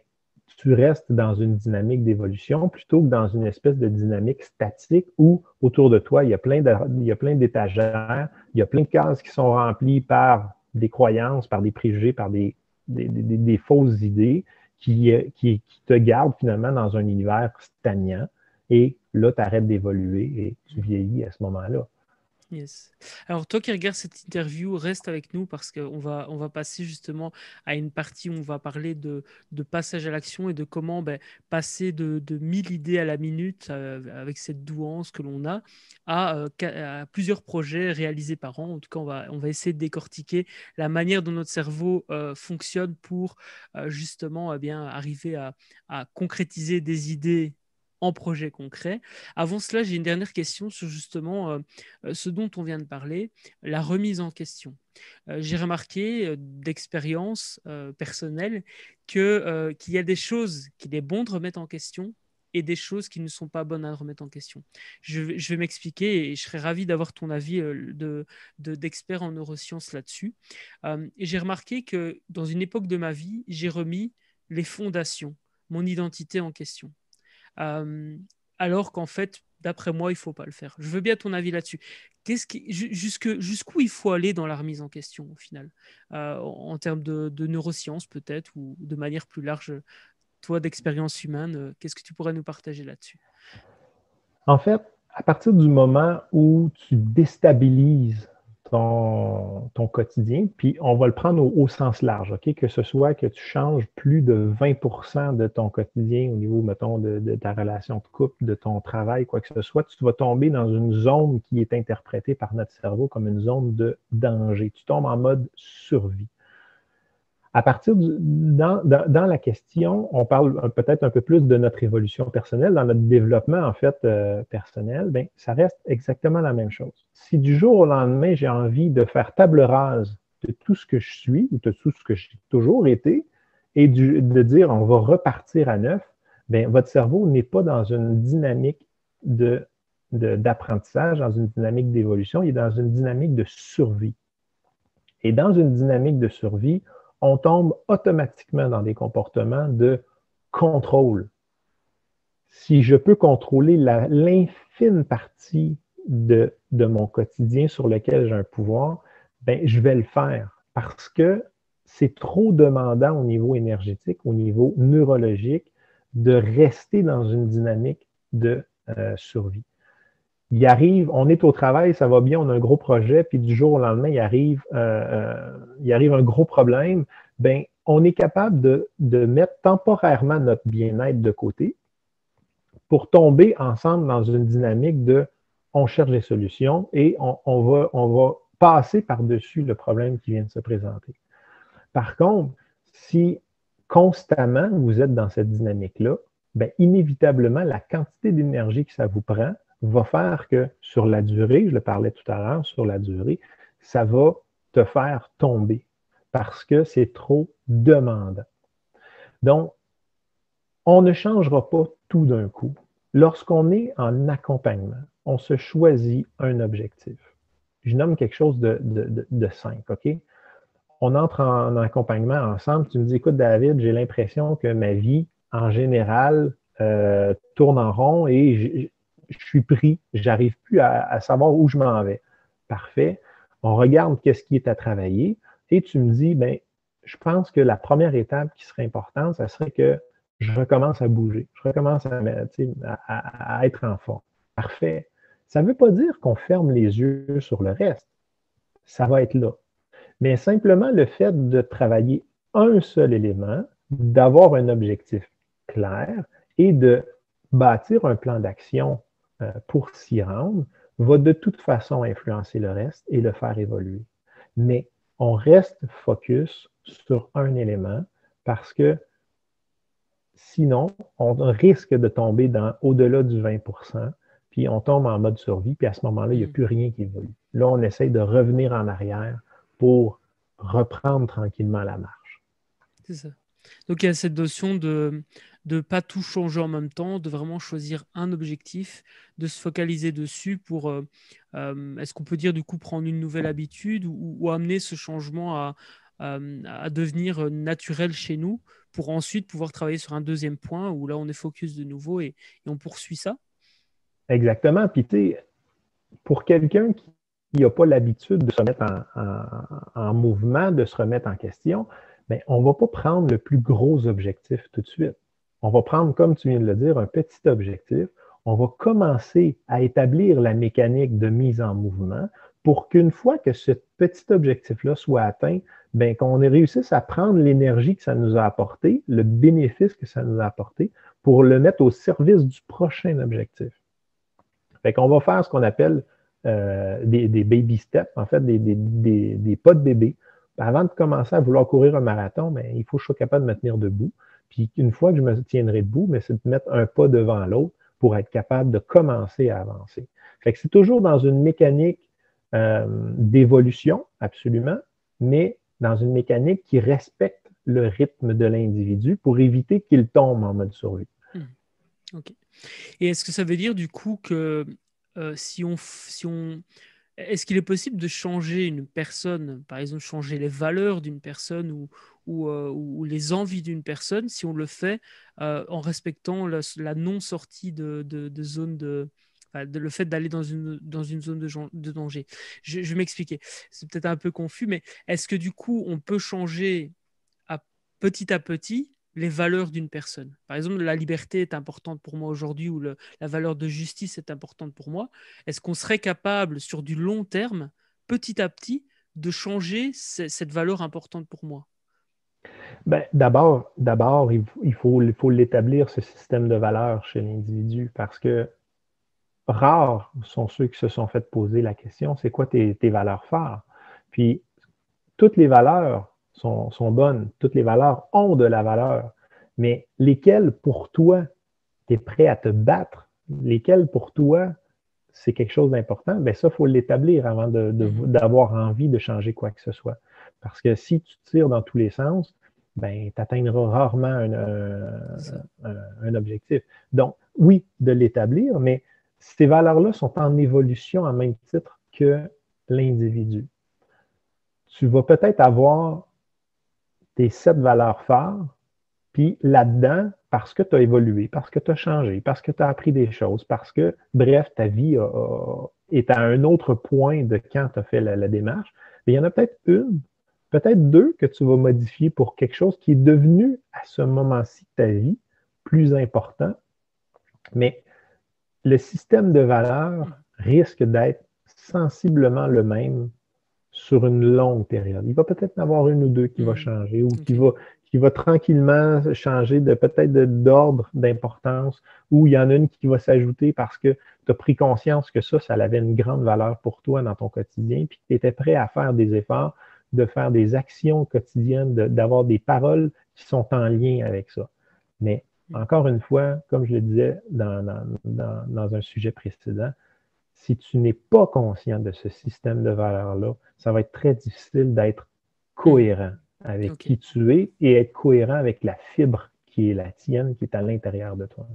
[SPEAKER 2] tu restes dans une dynamique d'évolution plutôt que dans une espèce de dynamique statique où autour de toi, il y a plein d'étagères, il y a plein de cases qui sont remplies par des croyances, par des préjugés, par des fausses idées qui te gardent finalement dans un univers stagnant. Et là, tu arrêtes d'évoluer et tu vieillis à ce moment-là.
[SPEAKER 1] Yes. Alors, toi qui regardes cette interview, reste avec nous parce on va passer justement à une partie où on va parler de passage à l'action et de comment ben, passer de 1000 idées à la minute avec cette douance que l'on a à plusieurs projets réalisés par an. En tout cas, on va essayer de décortiquer la manière dont notre cerveau fonctionne pour justement bien arriver à concrétiser des idées en projet concret. Avant cela, j'ai une dernière question sur justement ce dont on vient de parler, la remise en question. J'ai remarqué d'expérience personnelle qu'il y a des choses qu'il est bon de remettre en question et des choses qui ne sont pas bonnes à remettre en question. Je vais m'expliquer et je serais ravi d'avoir ton avis d'expert en neurosciences là-dessus. Et j'ai remarqué que dans une époque de ma vie, j'ai remis les fondations, mon identité en question. Euh, Alors qu'en fait, d'après moi, il ne faut pas le faire. Je veux bien ton avis là-dessus. Jusqu'où il faut aller dans la remise en question, au final, en termes de neurosciences peut-être, ou de manière plus large, toi d'expérience humaine, qu'est-ce que tu pourrais nous partager là-dessus?
[SPEAKER 2] En fait, à partir du moment où tu déstabilises ton quotidien, puis on va le prendre au sens large, OK? Que ce soit que tu changes plus de 20% de ton quotidien au niveau, mettons, de ta relation de couple, de ton travail, quoi que ce soit, tu vas tomber dans une zone qui est interprétée par notre cerveau comme une zone de danger. Tu tombes en mode survie. À partir dans la question, on parle peut-être un peu plus de notre évolution personnelle, dans notre développement en fait personnel, bien, ça reste exactement la même chose. Si du jour au lendemain, j'ai envie de faire table rase de tout ce que je suis ou de tout ce que j'ai toujours été et de dire on va repartir à neuf, bien, votre cerveau n'est pas dans une dynamique d'apprentissage, dans une dynamique d'évolution, il est dans une dynamique de survie. Et dans une dynamique de survie, on tombe automatiquement dans des comportements de contrôle. Si je peux contrôler l'infime partie de mon quotidien sur lequel j'ai un pouvoir, ben, je vais le faire parce que c'est trop demandant au niveau énergétique, au niveau neurologique, de rester dans une dynamique de survie. Il arrive, on est au travail, ça va bien, on a un gros projet, puis du jour au lendemain, il arrive un gros problème, ben, on est capable de mettre temporairement notre bien-être de côté pour tomber ensemble dans une dynamique de on cherche des solutions et on va passer par-dessus le problème qui vient de se présenter. Par contre, si constamment vous êtes dans cette dynamique-là, ben, inévitablement, la quantité d'énergie que ça vous prend va faire que sur la durée, je le parlais tout à l'heure, sur la durée, ça va te faire tomber parce que c'est trop demandant. Donc, on ne changera pas tout d'un coup. Lorsqu'on est en accompagnement, on se choisit un objectif. Je nomme quelque chose de simple, OK? On entre en accompagnement ensemble. Tu me dis, écoute, David, j'ai l'impression que ma vie, en général, tourne en rond et je suis pris. Je n'arrive plus à savoir où je m'en vais. Parfait. On regarde qu'est-ce qui est à travailler et tu me dis, ben, je pense que la première étape qui serait importante, ça serait que je recommence à bouger. Je recommence à être en forme. Parfait. Ça ne veut pas dire qu'on ferme les yeux sur le reste. Ça va être là. Mais simplement le fait de travailler un seul élément, d'avoir un objectif clair et de bâtir un plan d'action pour s'y rendre, va de toute façon influencer le reste et le faire évoluer. Mais on reste focus sur un élément parce que sinon, on risque de tomber au-delà du 20%, puis on tombe en mode survie, puis à ce moment-là, il n'y a plus rien qui évolue. Là, on essaye de revenir en arrière pour reprendre tranquillement la marche.
[SPEAKER 1] C'est ça. Donc, il y a cette notion de ne pas tout changer en même temps, de vraiment choisir un objectif, de se focaliser dessus pour, est-ce qu'on peut dire du coup, prendre une nouvelle habitude ou amener ce changement à devenir naturel chez nous pour ensuite pouvoir travailler sur un deuxième point où là, on est focus de nouveau et on poursuit ça?
[SPEAKER 2] Exactement. Puis, tu sais, pour quelqu'un qui n'a pas l'habitude de se remettre en mouvement, de se remettre en question, bien, on ne va pas prendre le plus gros objectif tout de suite. On va prendre, comme tu viens de le dire, un petit objectif. On va commencer à établir la mécanique de mise en mouvement pour qu'une fois que ce petit objectif-là soit atteint, bien, qu'on réussisse à prendre l'énergie que ça nous a apporté, le bénéfice que ça nous a apporté, pour le mettre au service du prochain objectif. Fait qu'on va faire ce qu'on appelle des baby steps, en fait, des pas de bébé. Avant de commencer à vouloir courir un marathon, bien, il faut que je sois capable de me tenir debout. Puis une fois que je me tiendrai debout, bien, c'est de mettre un pas devant l'autre pour être capable de commencer à avancer. Fait que c'est toujours dans une mécanique d'évolution, absolument, mais dans une mécanique qui respecte le rythme de l'individu pour éviter qu'il tombe en mode survie.
[SPEAKER 1] Ok. Et est-ce que ça veut dire du coup que si on, est-ce qu'il est possible de changer une personne, par exemple changer les valeurs d'une personne ou les envies d'une personne, si on le fait en respectant la non-sortie de zone le fait d'aller dans une zone de danger. Je vais m'expliquer. C'est peut-être un peu confus, mais est-ce que du coup, on peut changer à petit les valeurs d'une personne? Par exemple, la liberté est importante pour moi aujourd'hui ou la valeur de justice est importante pour moi. Est-ce qu'on serait capable, sur du long terme, petit à petit, de changer cette valeur importante pour moi?
[SPEAKER 2] Ben, d'abord, il faut l'établir, ce système de valeurs chez l'individu, parce que rares sont ceux qui se sont fait poser la question, c'est quoi tes valeurs phares? Puis, toutes les valeurs sont bonnes, toutes les valeurs ont de la valeur, mais lesquelles pour toi, tu es prêt à te battre, lesquelles pour toi, c'est quelque chose d'important, bien ça, il faut l'établir avant d'avoir envie de changer quoi que ce soit. Parce que si tu tires dans tous les sens, ben, tu atteindras rarement un objectif. Donc, oui, de l'établir, mais ces valeurs-là sont en évolution en même titre que l'individu. Tu vas peut-être avoir tes 7 valeurs phares, puis là-dedans, parce que tu as évolué, parce que tu as changé, parce que tu as appris des choses, parce que, bref, ta vie est à un autre point de quand tu as fait la démarche, mais il y en a peut-être une, peut-être deux que tu vas modifier pour quelque chose qui est devenu, à ce moment-ci de ta vie, plus important. Mais le système de valeurs risque d'être sensiblement le même sur une longue période. Il va peut-être en avoir une ou deux qui va changer ou qui va tranquillement changer peut-être d'ordre d'importance ou il y en a une qui va s'ajouter parce que tu as pris conscience que ça avait une grande valeur pour toi dans ton quotidien puis que tu étais prêt à faire des efforts, de faire des actions quotidiennes, d'avoir des paroles qui sont en lien avec ça. Mais encore une fois, comme je le disais dans un sujet précédent, si tu n'es pas conscient de ce système de valeurs-là, ça va être très difficile d'être cohérent avec qui tu es et être cohérent avec la fibre qui est la tienne, qui est à l'intérieur de toi.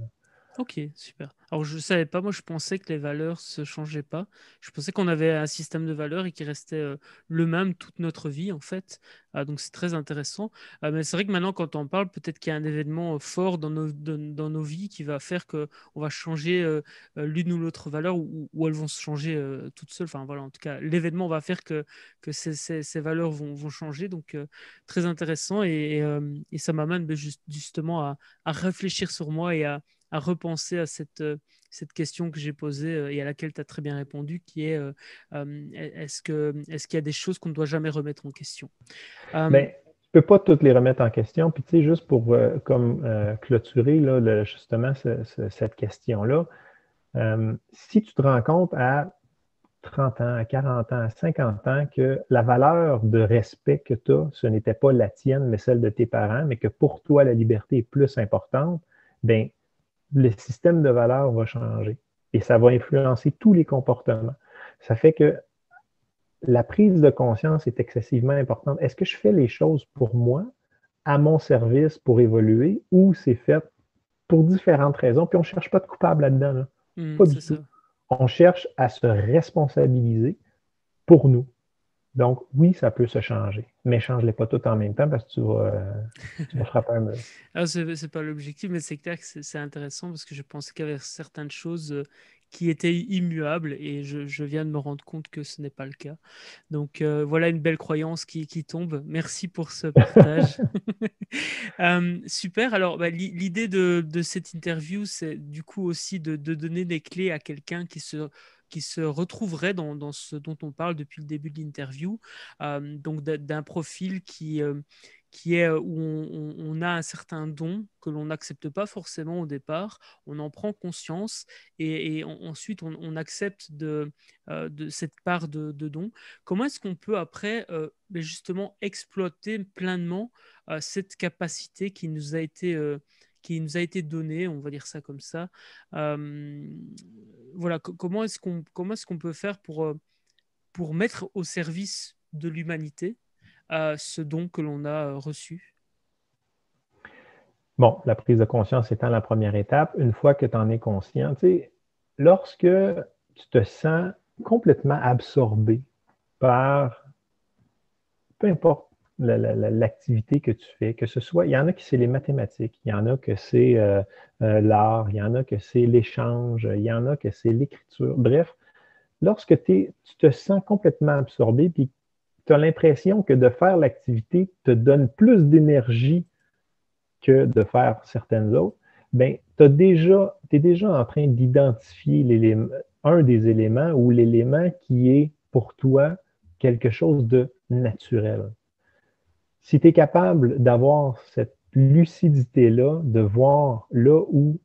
[SPEAKER 1] Ok, super. Alors, je ne savais pas, moi je pensais que les valeurs ne se changeaient pas. Je pensais qu'on avait un système de valeurs et qui restait le même toute notre vie, en fait. Donc, c'est très intéressant. Mais c'est vrai que maintenant, quand on parle, peut-être qu'il y a un événement fort dans nos vies qui va faire qu'on va changer l'une ou l'autre valeur ou elles vont se changer toutes seules. Enfin, voilà, en tout cas, l'événement va faire que ces valeurs vont changer. Donc, très intéressant et ça m'amène justement à réfléchir sur moi et à repenser à cette question que j'ai posée et à laquelle tu as très bien répondu, qui est est-ce qu'il y a des choses qu'on ne doit jamais remettre en question?
[SPEAKER 2] Mais tu ne peux pas toutes les remettre en question. Puis, tu sais, juste pour clôturer là, justement cette question-là, si tu te rends compte à 30 ans, à 40 ans, à 50 ans, que la valeur de respect que tu as, ce n'était pas la tienne, mais celle de tes parents, mais que pour toi, la liberté est plus importante, bien, le système de valeurs va changer et ça va influencer tous les comportements. Ça fait que la prise de conscience est excessivement importante. Est-ce que je fais les choses pour moi, à mon service, pour évoluer, ou c'est fait pour différentes raisons, puis on ne cherche pas de coupable là-dedans, là. Pas
[SPEAKER 1] C'est
[SPEAKER 2] du tout.
[SPEAKER 1] ça.
[SPEAKER 2] On cherche à se responsabiliser pour nous. Donc, oui, ça peut se changer, mais change-les pas toutes en même temps parce que tu vas frapper un mur.
[SPEAKER 1] Ah, c'est pas l'objectif, mais c'est clair que c'est intéressant parce que je pensais qu'il y avait certaines choses qui étaient immuables et je viens de me rendre compte que ce n'est pas le cas. Donc voilà une belle croyance qui tombe. Merci pour ce partage. Super. Alors, bah, l'idée de cette interview, c'est du coup aussi de donner des clés à quelqu'un qui se retrouverait dans ce dont on parle depuis le début de l'interview. Donc, d'un profil qui est où on a un certain don que l'on n'accepte pas forcément au départ, on en prend conscience et ensuite on accepte de cette part de don. Comment est-ce qu'on peut après justement exploiter pleinement cette capacité qui nous a été donnée, on va dire ça comme ça. Euh, voilà, comment est-ce qu'on peut faire pour mettre au service de l'humanité ce don que l'on a reçu?
[SPEAKER 2] Bon, la prise de conscience étant la première étape, une fois que tu en es conscient, tu sais, lorsque tu te sens complètement absorbé par peu importe l'activité que tu fais, que ce soit, il y en a qui c'est les mathématiques, il y en a que c'est l'art, il y en a que c'est l'échange, il y en a que c'est l'écriture. Bref, lorsque tu te sens complètement absorbé, puis tu as l'impression que de faire l'activité te donne plus d'énergie que de faire certaines autres, bien, tu es déjà en train d'identifier un des éléments ou l'élément qui est pour toi quelque chose de naturel. Si tu es capable d'avoir cette lucidité-là, de voir là où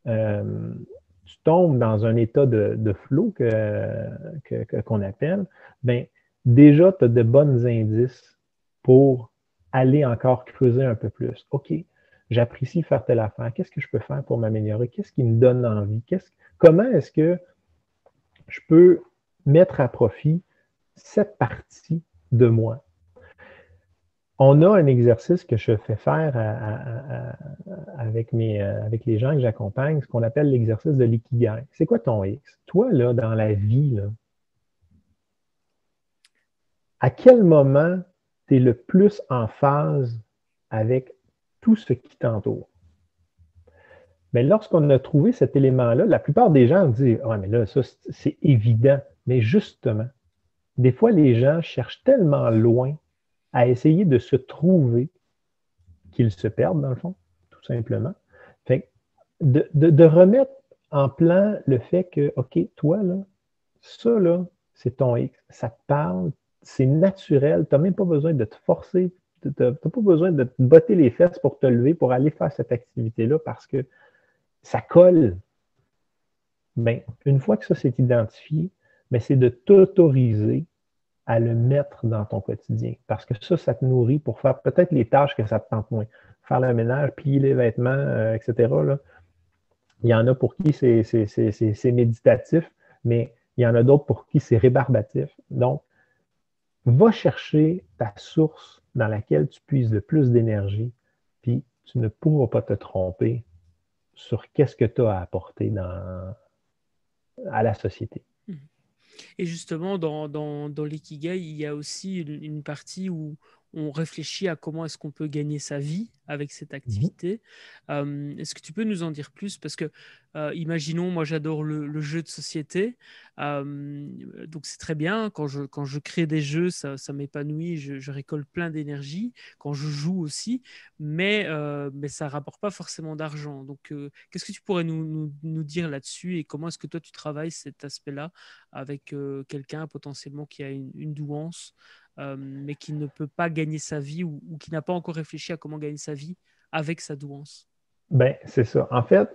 [SPEAKER 2] tu tombes dans un état de flow qu'on appelle, bien, déjà, tu as de bons indices pour aller encore creuser un peu plus. OK, j'apprécie faire telle affaire. Qu'est-ce que je peux faire pour m'améliorer? Qu'est-ce qui me donne envie? Comment est-ce que je peux mettre à profit cette partie de moi? On a un exercice que je fais faire avec les gens que j'accompagne, ce qu'on appelle l'exercice de l'ikigai. C'est quoi ton X? Toi, là, dans la vie, là, à quel moment tu es le plus en phase avec tout ce qui t'entoure? Mais lorsqu'on a trouvé cet élément-là, la plupart des gens disent ah, mais là, ça, c'est évident. Mais justement, des fois, les gens cherchent tellement loin à essayer de se trouver qu'ils se perdent, dans le fond, tout simplement. Fait de remettre en plan le fait que, OK, toi, là, ça, là, c'est ton X. Ça te parle, c'est naturel. Tu n'as même pas besoin de te forcer. Tu n'as pas besoin de te botter les fesses pour te lever, pour aller faire cette activité-là parce que ça colle. Bien, une fois que ça c'est identifié, bien, c'est de t'autoriser à le mettre dans ton quotidien. Parce que ça te nourrit pour faire peut-être les tâches que ça te tente moins. Faire le ménage, plier les vêtements, etc. Là. Il y en a pour qui c'est méditatif, mais il y en a d'autres pour qui c'est rébarbatif. Donc, va chercher ta source dans laquelle tu puises le plus d'énergie, puis tu ne pourras pas te tromper sur qu'est-ce que tu as à apporter à la société.
[SPEAKER 1] Et justement, dans l'ikigai, il y a aussi une partie où on réfléchit à comment est-ce qu'on peut gagner sa vie avec cette activité. Est-ce que tu peux nous en dire plus? Parce que, imaginons, moi j'adore le jeu de société, donc c'est très bien. Quand je crée des jeux, ça m'épanouit, je récolte plein d'énergie. Quand je joue aussi, mais ça ne rapporte pas forcément d'argent. Donc, qu'est-ce que tu pourrais nous dire là-dessus et comment est-ce que toi tu travailles cet aspect-là avec quelqu'un potentiellement qui a une douance, mais qui ne peut pas gagner sa vie ou qui n'a pas encore réfléchi à comment gagner sa vie avec sa douance?
[SPEAKER 2] Ben, c'est ça. En fait,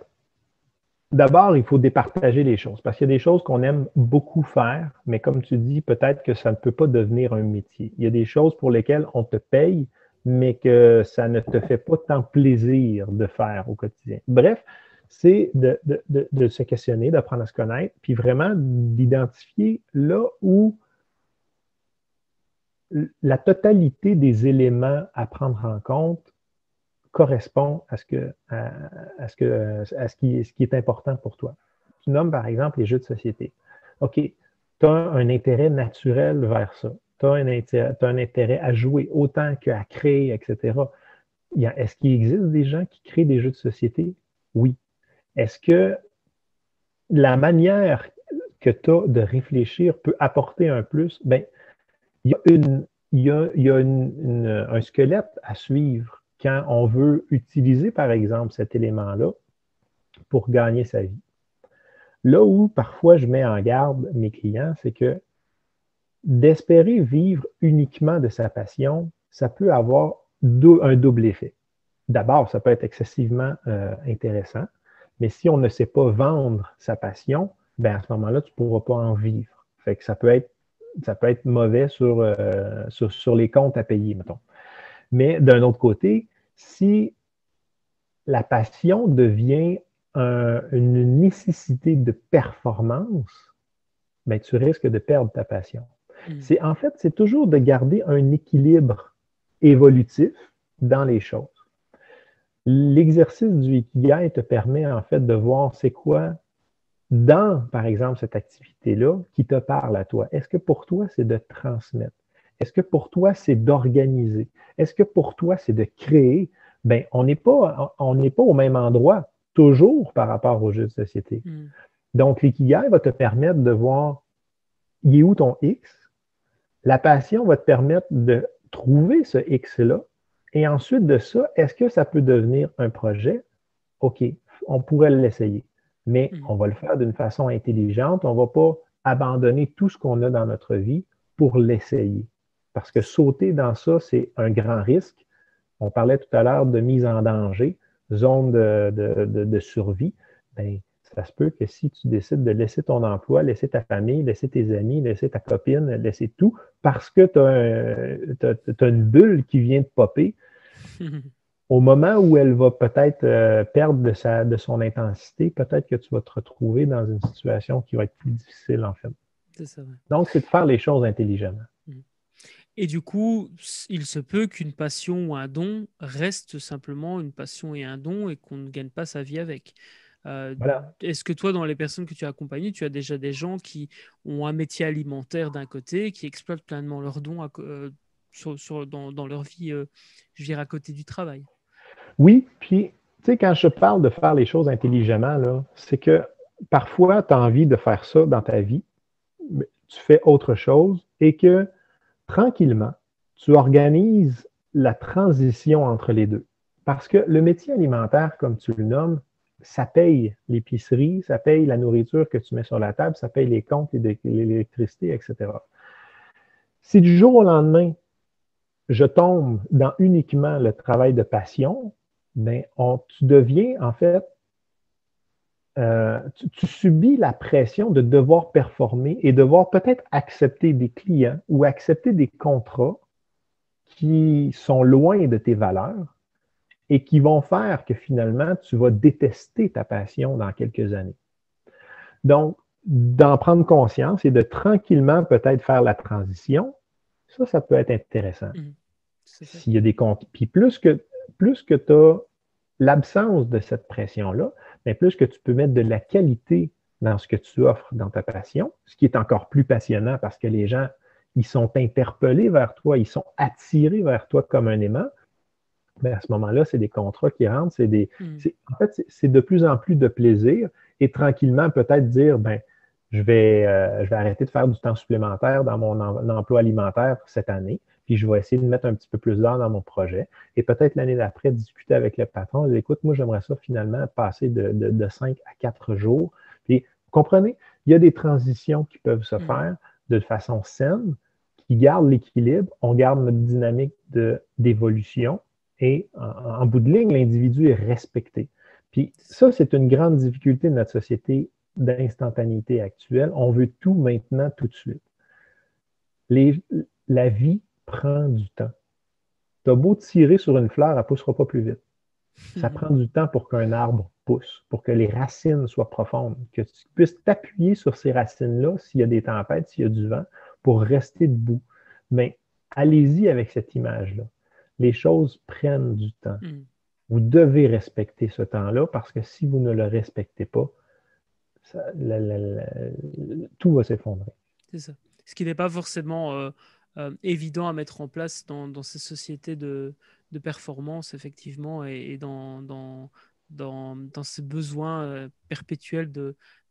[SPEAKER 2] d'abord, il faut départager les choses parce qu'il y a des choses qu'on aime beaucoup faire, mais comme tu dis, peut-être que ça ne peut pas devenir un métier. Il y a des choses pour lesquelles on te paye, mais que ça ne te fait pas tant plaisir de faire au quotidien. Bref, c'est de se questionner, d'apprendre à se connaître, puis vraiment d'identifier là où la totalité des éléments à prendre en compte correspond à ce qui est important pour toi. Tu nommes par exemple les jeux de société. OK, tu as un intérêt naturel vers ça. Tu as un intérêt à jouer autant qu'à créer, etc. Est-ce qu'il existe des gens qui créent des jeux de société? Oui. Est-ce que la manière que tu as de réfléchir peut apporter un plus? Bien, il y a, un squelette à suivre quand on veut utiliser, par exemple, cet élément-là pour gagner sa vie. Là où parfois je mets en garde mes clients, c'est que d'espérer vivre uniquement de sa passion, ça peut avoir un double effet. D'abord, ça peut être excessivement intéressant, mais si on ne sait pas vendre sa passion, ben à ce moment-là, tu ne pourras pas en vivre. Fait que ça peut être mauvais sur les comptes à payer, mettons. Mais d'un autre côté, si la passion devient une nécessité de performance, ben, tu risques de perdre ta passion. En fait, c'est toujours de garder un équilibre évolutif dans les choses. L'exercice du Ikigai te permet en fait de voir c'est quoi dans, par exemple, cette activité-là qui te parle à toi. Est-ce que pour toi, c'est de transmettre? Est-ce que pour toi, c'est d'organiser? Est-ce que pour toi, c'est de créer? Bien, on n'est pas au même endroit toujours par rapport aux jeux de société. Donc, l'ikigai va te permettre de voir il est où ton X. La passion va te permettre de trouver ce X-là. Et ensuite de ça, est-ce que ça peut devenir un projet? OK, on pourrait l'essayer. Mais on va le faire d'une façon intelligente. On ne va pas abandonner tout ce qu'on a dans notre vie pour l'essayer. Parce que sauter dans ça, c'est un grand risque. On parlait tout à l'heure de mise en danger, zone de survie. Bien, ça se peut que si tu décides de laisser ton emploi, laisser ta famille, laisser tes amis, laisser ta copine, laisser tout, parce que tu as une bulle qui vient de popper, au moment où elle va peut-être perdre de son intensité, peut-être que tu vas te retrouver dans une situation qui va être plus difficile, en fait.
[SPEAKER 1] C'est ça, ouais.
[SPEAKER 2] Donc, c'est de faire les choses intelligemment.
[SPEAKER 1] Et du coup, il se peut qu'une passion ou un don reste simplement une passion et un don et qu'on ne gagne pas sa vie avec.
[SPEAKER 2] Voilà.
[SPEAKER 1] Est-ce que toi, dans les personnes que tu as accompagnées, tu as déjà des gens qui ont un métier alimentaire d'un côté, qui exploitent pleinement leurs dons dans leur vie, je veux dire, à côté du travail?
[SPEAKER 2] Oui, puis, tu sais, quand je parle de faire les choses intelligemment, là, c'est que parfois, tu as envie de faire ça dans ta vie, mais tu fais autre chose et que tranquillement, tu organises la transition entre les deux. Parce que le métier alimentaire, comme tu le nommes, ça paye l'épicerie, ça paye la nourriture que tu mets sur la table, ça paye les comptes, l'électricité, etc. Si du jour au lendemain, je tombe dans uniquement le travail de passion, ben tu deviens en fait, tu subis la pression de devoir performer et devoir peut-être accepter des clients ou accepter des contrats qui sont loin de tes valeurs et qui vont faire que finalement, tu vas détester ta passion dans quelques années. Donc, d'en prendre conscience et de tranquillement peut-être faire la transition, ça peut être intéressant. S'il y a des comptes. Puis plus que tu as l'absence de cette pression-là, mais plus que tu peux mettre de la qualité dans ce que tu offres dans ta passion, ce qui est encore plus passionnant parce que les gens, ils sont interpellés vers toi, ils sont attirés vers toi comme un aimant. Mais à ce moment-là, c'est des contrats qui rentrent, en fait, c'est de plus en plus de plaisir et tranquillement peut-être dire, ben, je vais arrêter de faire du temps supplémentaire dans mon emploi alimentaire cette année, puis je vais essayer de mettre un petit peu plus d'heures dans mon projet. Et peut-être l'année d'après, discuter avec le patron, dire, écoute, moi, j'aimerais ça finalement passer de 5 à 4 jours. Puis, vous comprenez, il y a des transitions qui peuvent se faire de façon saine, qui gardent l'équilibre, on garde notre dynamique d'évolution. Et en bout de ligne, l'individu est respecté. Puis ça, c'est une grande difficulté de notre société d'instantanéité actuelle. On veut tout maintenant, tout de suite. La vie prend du temps. Tu as beau tirer sur une fleur, elle ne poussera pas plus vite. Ça prend du temps pour qu'un arbre pousse, pour que les racines soient profondes, que tu puisses t'appuyer sur ces racines-là s'il y a des tempêtes, s'il y a du vent, pour rester debout. Mais allez-y avec cette image-là. Les choses prennent du temps.
[SPEAKER 1] Mm.
[SPEAKER 2] Vous devez respecter ce temps-là parce que si vous ne le respectez pas, tout va s'effondrer.
[SPEAKER 1] C'est ça. Ce qui n'est pas forcément évident à mettre en place dans ces sociétés de performance, effectivement, et dans ces besoins perpétuels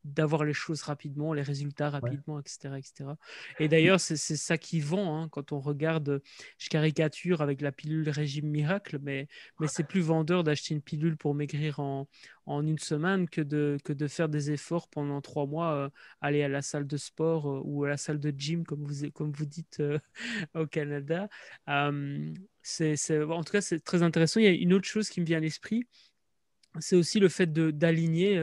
[SPEAKER 1] d'avoir les choses rapidement, les résultats
[SPEAKER 2] Ouais.
[SPEAKER 1] rapidement, etc., etc. Et d'ailleurs, c'est ça qui vend, hein, quand on regarde, je caricature avec la pilule régime miracle, mais c'est plus vendeur d'acheter une pilule pour maigrir en une semaine que de faire des efforts pendant 3 mois, aller à la salle de sport ou à la salle de gym, comme vous dites au Canada. En tout cas, c'est très intéressant. Il y a une autre chose qui me vient à l'esprit, c'est aussi le fait d'aligner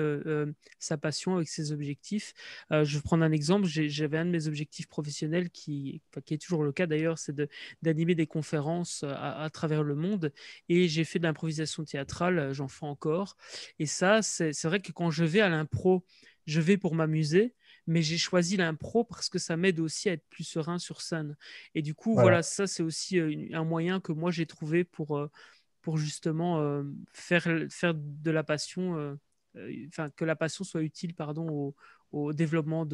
[SPEAKER 1] sa passion avec ses objectifs. Je vais prendre un exemple. J'avais un de mes objectifs professionnels qui est toujours le cas d'ailleurs, c'est d'animer des conférences à travers le monde. Et j'ai fait de l'improvisation théâtrale, j'en fais encore. Et ça, c'est vrai que quand je vais à l'impro, je vais pour m'amuser. Mais j'ai choisi l'impro parce que ça m'aide aussi à être plus serein sur scène. Et du coup, voilà,
[SPEAKER 2] Voilà.
[SPEAKER 1] ça, c'est aussi un moyen que moi, j'ai trouvé pour justement faire de la passion, enfin que la passion soit utile, pardon, au développement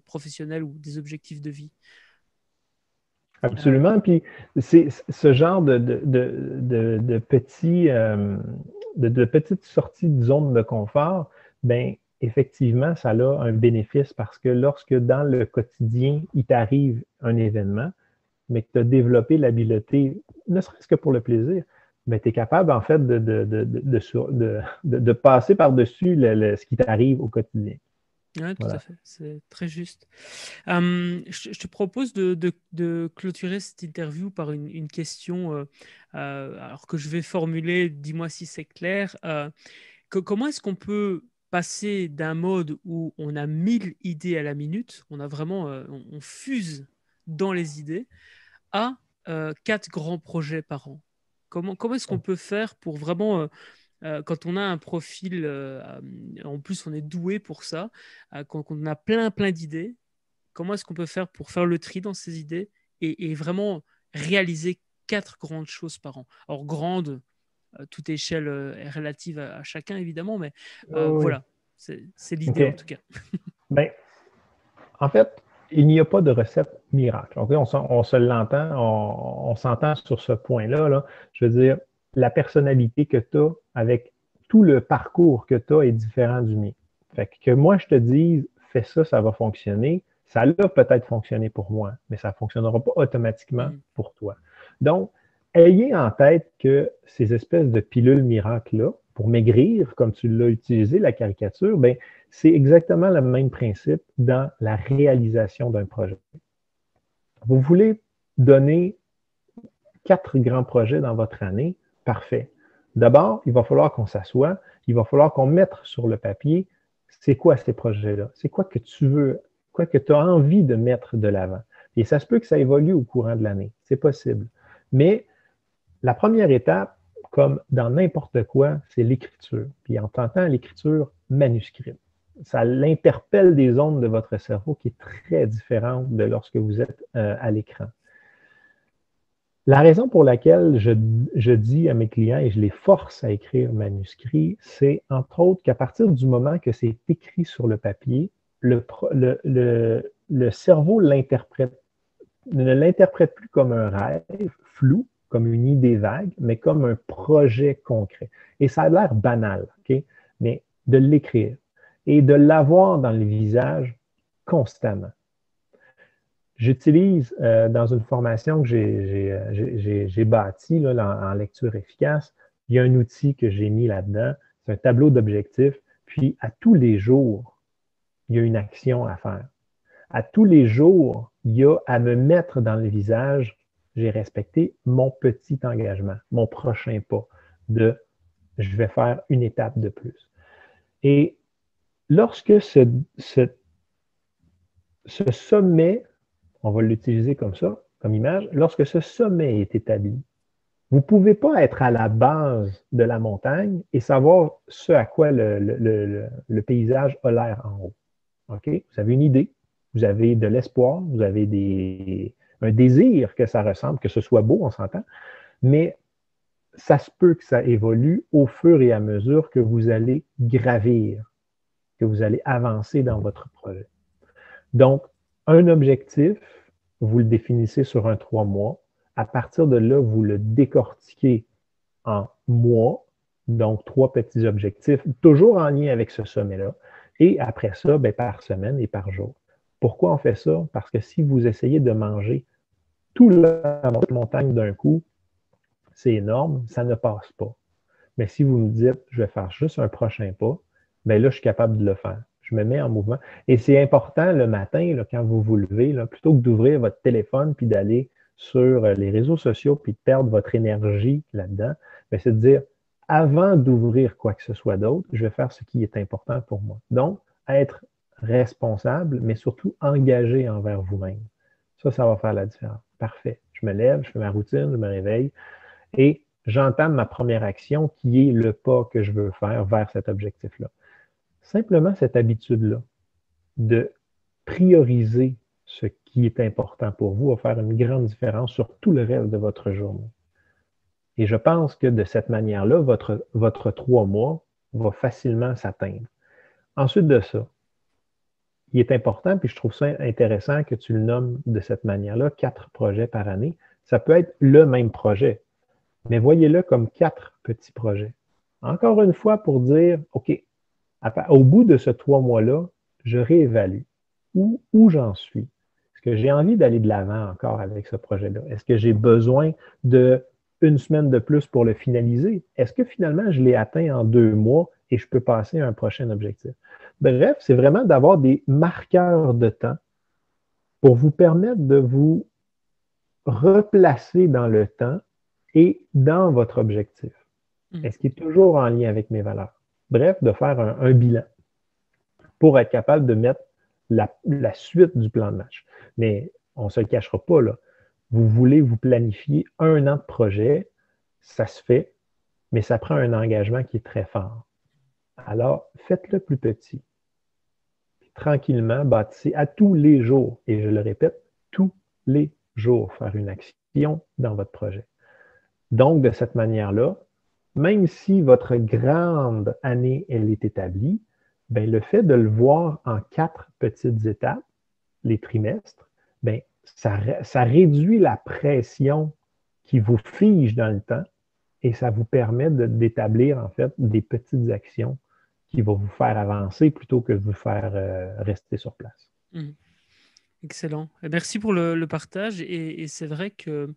[SPEAKER 1] professionnel ou des objectifs de vie.
[SPEAKER 2] Absolument. Puis c'est ce genre de petits, de petites sorties de zone de confort, ben effectivement, ça a un bénéfice parce que lorsque dans le quotidien, il t'arrive un événement, mais que tu as développé l'habileté, ne serait-ce que pour le plaisir, mais tu es capable en fait de passer par-dessus ce qui t'arrive au quotidien.
[SPEAKER 1] Oui, tout à
[SPEAKER 2] Voilà.
[SPEAKER 1] fait, c'est très juste. Je te propose de clôturer cette interview par une question, alors que je vais formuler, dis-moi si c'est clair. Comment est-ce qu'on peut passer d'un mode où on a 1000 idées à la minute, on a vraiment, on fuse dans les idées, à 4 grands projets par an? Comment est-ce qu'on peut faire pour vraiment, quand on a un profil, en plus on est doué pour ça, quand on a plein plein d'idées, comment est-ce qu'on peut faire pour faire le tri dans ces idées et vraiment réaliser 4 grandes choses par an? Alors grande, toute échelle est relative à chacun évidemment, mais
[SPEAKER 2] Oui.
[SPEAKER 1] voilà, c'est l'idée en
[SPEAKER 2] OK.
[SPEAKER 1] tout cas.
[SPEAKER 2] Ben, en fait, il n'y a pas de recette miracle. Okay? On se l'entend, on s'entend sur ce point-là. Là. Je veux dire, la personnalité que tu as avec tout le parcours que tu as est différent du mien. Fait que moi, je te dise, fais ça, ça va fonctionner. Ça a peut-être fonctionné pour moi, mais ça ne fonctionnera pas automatiquement
[SPEAKER 1] Mm.
[SPEAKER 2] pour toi. Donc, ayez en tête que ces espèces de pilules miracles-là, pour maigrir, comme tu l'as utilisé, la caricature, ben, c'est exactement le même principe dans la réalisation d'un projet. Vous voulez donner 4 grands projets dans votre année, parfait. D'abord, il va falloir qu'on s'assoie, il va falloir qu'on mette sur le papier, c'est quoi ces projets-là? C'est quoi que tu veux, quoi que tu as envie de mettre de l'avant? Et ça se peut que ça évolue au courant de l'année, c'est possible. Mais la première étape, comme dans n'importe quoi, c'est l'écriture. Puis en tentant l'écriture manuscrite. Ça l'interpelle des ondes de votre cerveau qui est très différente de lorsque vous êtes à l'écran. La raison pour laquelle je dis à mes clients et je les force à écrire manuscrit, c'est entre autres qu'à partir du moment que c'est écrit sur le papier, le cerveau ne l'interprète plus comme un rêve flou, comme une idée vague, mais comme un projet concret. Et ça a l'air banal, OK? Mais de l'écrire et de l'avoir dans le visage constamment. J'utilise dans une formation que j'ai bâtie là, en lecture efficace, il y a un outil que j'ai mis là-dedans, c'est un tableau d'objectifs, puis à tous les jours, il y a une action à faire. À tous les jours, il y a à me mettre dans le visage, j'ai respecté mon petit engagement, mon prochain pas de je vais faire une étape de plus. Et lorsque ce sommet, on va l'utiliser comme ça, comme image, lorsque ce sommet est établi, vous ne pouvez pas être à la base de la montagne et savoir ce à quoi le paysage a l'air en haut. OK? Vous avez une idée, vous avez de l'espoir, vous avez un désir que ça ressemble, que ce soit beau, on s'entend, mais ça se peut que ça évolue au fur et à mesure que vous allez gravir, que vous allez avancer dans votre projet. Donc, un objectif, vous le définissez sur un 3 mois. À partir de là, vous le décortiquez en mois, donc 3 petits objectifs, toujours en lien avec ce sommet-là. Et après ça, ben, par semaine et par jour. Pourquoi on fait ça? Parce que si vous essayez de manger toute la montagne d'un coup, c'est énorme, ça ne passe pas. Mais si vous me dites, je vais faire juste un prochain pas, bien là, je suis capable de le faire. Je me mets en mouvement. Et c'est important le matin, là, quand vous vous levez, là, plutôt que d'ouvrir votre téléphone puis d'aller sur les réseaux sociaux puis de perdre votre énergie là-dedans, bien, c'est de dire, avant d'ouvrir quoi que ce soit d'autre, je vais faire ce qui est important pour moi. Donc, être responsable, mais surtout engagé envers vous-même. Ça va faire la différence. Parfait. Je me lève, je fais ma routine, je me réveille et j'entame ma première action qui est le pas que je veux faire vers cet objectif-là. Simplement cette habitude-là de prioriser ce qui est important pour vous va faire une grande différence sur tout le reste de votre journée. Et je pense que de cette manière-là, votre 3 mois va facilement s'atteindre. Ensuite de ça, il est important, puis je trouve ça intéressant que tu le nommes de cette manière-là, 4 projets par année. Ça peut être le même projet, mais voyez-le comme 4 petits projets. Encore une fois, pour dire, OK, au bout de ce 3 mois-là, je réévalue où j'en suis. Est-ce que j'ai envie d'aller de l'avant encore avec ce projet-là? Est-ce que j'ai besoin d'une semaine de plus pour le finaliser? Est-ce que finalement, je l'ai atteint en 2 mois et je peux passer à un prochain objectif? Bref, c'est vraiment d'avoir des marqueurs de temps pour vous permettre de vous replacer dans le temps et dans votre objectif. Est-ce qu'il est toujours en lien avec mes valeurs? Bref, de faire un bilan pour être capable de mettre la suite du plan de match. Mais on ne se le cachera pas, là. Vous voulez vous planifier 1 an de projet, ça se fait, mais ça prend un engagement qui est très fort. Alors, faites-le plus petit. Tranquillement, bâtissez à tous les jours, et je le répète, tous les jours, faire une action dans votre projet. Donc, de cette manière-là, même si votre grande année, elle est établie, bien, le fait de le voir en 4 petites étapes, les trimestres, bien, ça réduit la pression qui vous fige dans le temps et ça vous permet d'établir en fait des petites actions qui vont vous faire avancer plutôt que de vous faire rester sur place.
[SPEAKER 1] Excellent. Merci pour le partage. Et c'est vrai que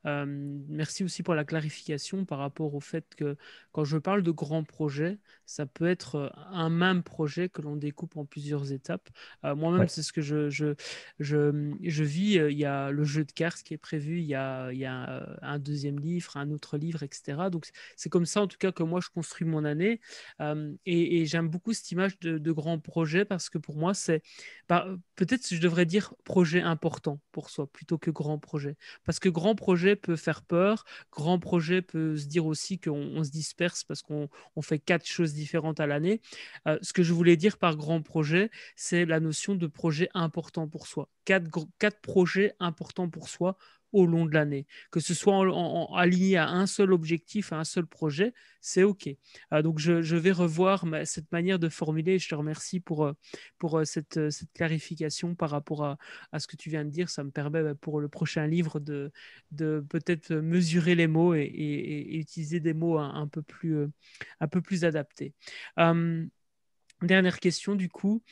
[SPEAKER 1] merci aussi pour la clarification par rapport au fait que quand je parle de grands projets, ça peut être un même projet que l'on découpe en plusieurs étapes. Moi-même,
[SPEAKER 2] Ouais.
[SPEAKER 1] c'est ce que je vis. Il y a le jeu de cartes qui est prévu, il y a un deuxième livre, un autre livre, etc. Donc, c'est comme ça, en tout cas, que moi, je construis mon année. Et j'aime beaucoup cette image de grand projet parce que pour moi, c'est peut-être je devrais dire projet important pour soi plutôt que grand projet. Parce que grand projet peut faire peur, grand projet peut se dire aussi qu'on se disperse parce qu'on fait 4 choses différentes à l'année. Ce que je voulais dire par grand projet, c'est la notion de projet important pour soi. 4 projets importants pour soi au long de l'année. Que ce soit aligné à un seul objectif, à un seul projet, c'est OK. Donc, je vais revoir cette manière de formuler. Je te remercie pour cette clarification par rapport à ce que tu viens de dire. Ça me permet pour le prochain livre de peut-être mesurer les mots et utiliser des mots un peu plus adaptés. Dernière question du coup,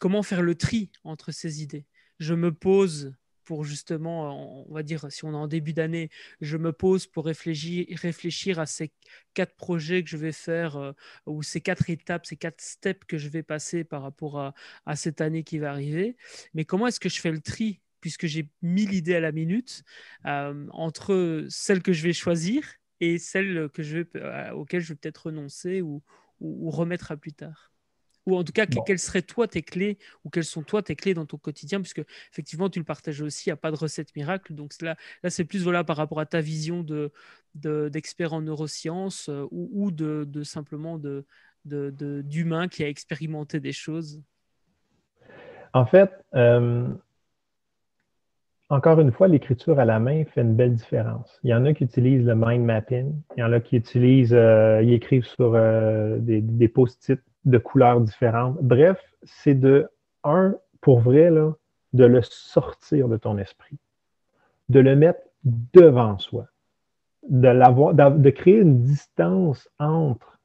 [SPEAKER 1] comment faire le tri entre ces idées? Je me pose pour justement, on va dire, si on est en début d'année, je me pose pour réfléchir à ces 4 projets que je vais faire, ou ces 4 étapes, ces 4 steps que je vais passer par rapport à cette année qui va arriver. Mais comment est-ce que je fais le tri, puisque j'ai 1 000 idées à la minute, entre celles que je vais choisir et celles auxquelles je vais peut-être renoncer ou remettre à plus tard? Ou en tout cas,
[SPEAKER 2] Bon.
[SPEAKER 1] quelles seraient toi tes clés ou quelles sont toi tes clés dans ton quotidien? Puisque effectivement, tu le partages aussi, il n'y a pas de recette miracle. Donc là c'est plus voilà, par rapport à ta vision d'expert en neurosciences ou de simplement d'humain qui a expérimenté des choses.
[SPEAKER 2] En fait, encore une fois, l'écriture à la main fait une belle différence. Il y en a qui utilisent le mind mapping, il y en a qui utilisent, ils écrivent sur des post-it de couleurs différentes. Bref, c'est pour vrai, là, de le sortir de ton esprit, de le mettre devant soi, de créer une distance entre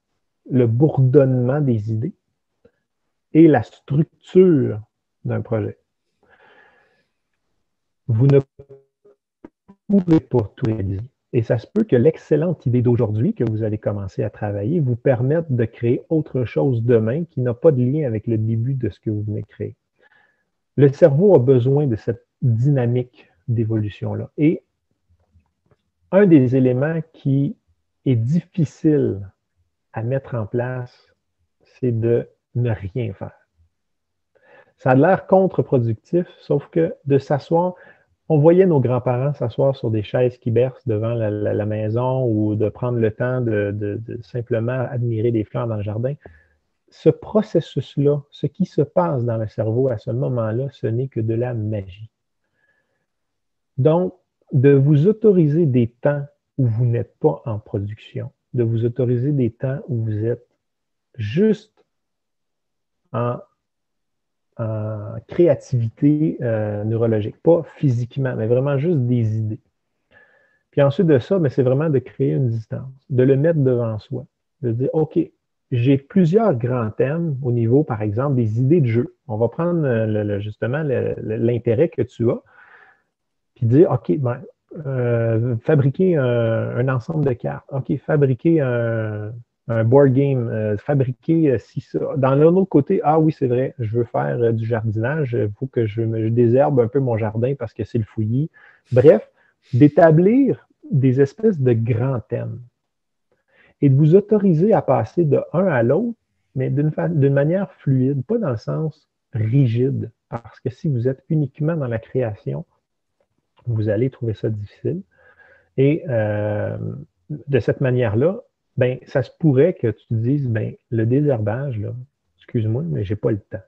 [SPEAKER 2] le bourdonnement des idées et la structure d'un projet. Vous ne pouvez pas tout réaliser. Et ça se peut que l'excellente idée d'aujourd'hui que vous allez commencer à travailler vous permette de créer autre chose demain qui n'a pas de lien avec le début de ce que vous venez de créer. Le cerveau a besoin de cette dynamique d'évolution-là. Et un des éléments qui est difficile à mettre en place, c'est de ne rien faire. Ça a l'air contre-productif, sauf que de s'asseoir, on voyait nos grands-parents s'asseoir sur des chaises qui bercent devant la maison ou de prendre le temps de simplement admirer les fleurs dans le jardin. Ce processus-là, ce qui se passe dans le cerveau à ce moment-là, ce n'est que de la magie. Donc, de vous autoriser des temps où vous n'êtes pas en production, de vous autoriser des temps où vous êtes juste en créativité neurologique, pas physiquement, mais vraiment juste des idées. Puis ensuite de ça, c'est vraiment de créer une distance, de le mettre devant soi, de dire, OK, j'ai plusieurs grands thèmes au niveau, par exemple, des idées de jeu. On va prendre justement l'intérêt que tu as, puis dire, OK, fabriquer un ensemble de cartes, OK, fabriquer un board game, fabriquer si ça. Dans l'autre côté, ah oui, c'est vrai, je veux faire du jardinage, il faut que je désherbe un peu mon jardin parce que c'est le fouillis. Bref, d'établir des espèces de grands thèmes et de vous autoriser à passer de un à l'autre, mais d'une manière fluide, pas dans le sens rigide, parce que si vous êtes uniquement dans la création, vous allez trouver ça difficile. Et de cette manière-là, ça se pourrait que tu te dises, le désherbage, là, excuse-moi, mais j'ai pas le temps.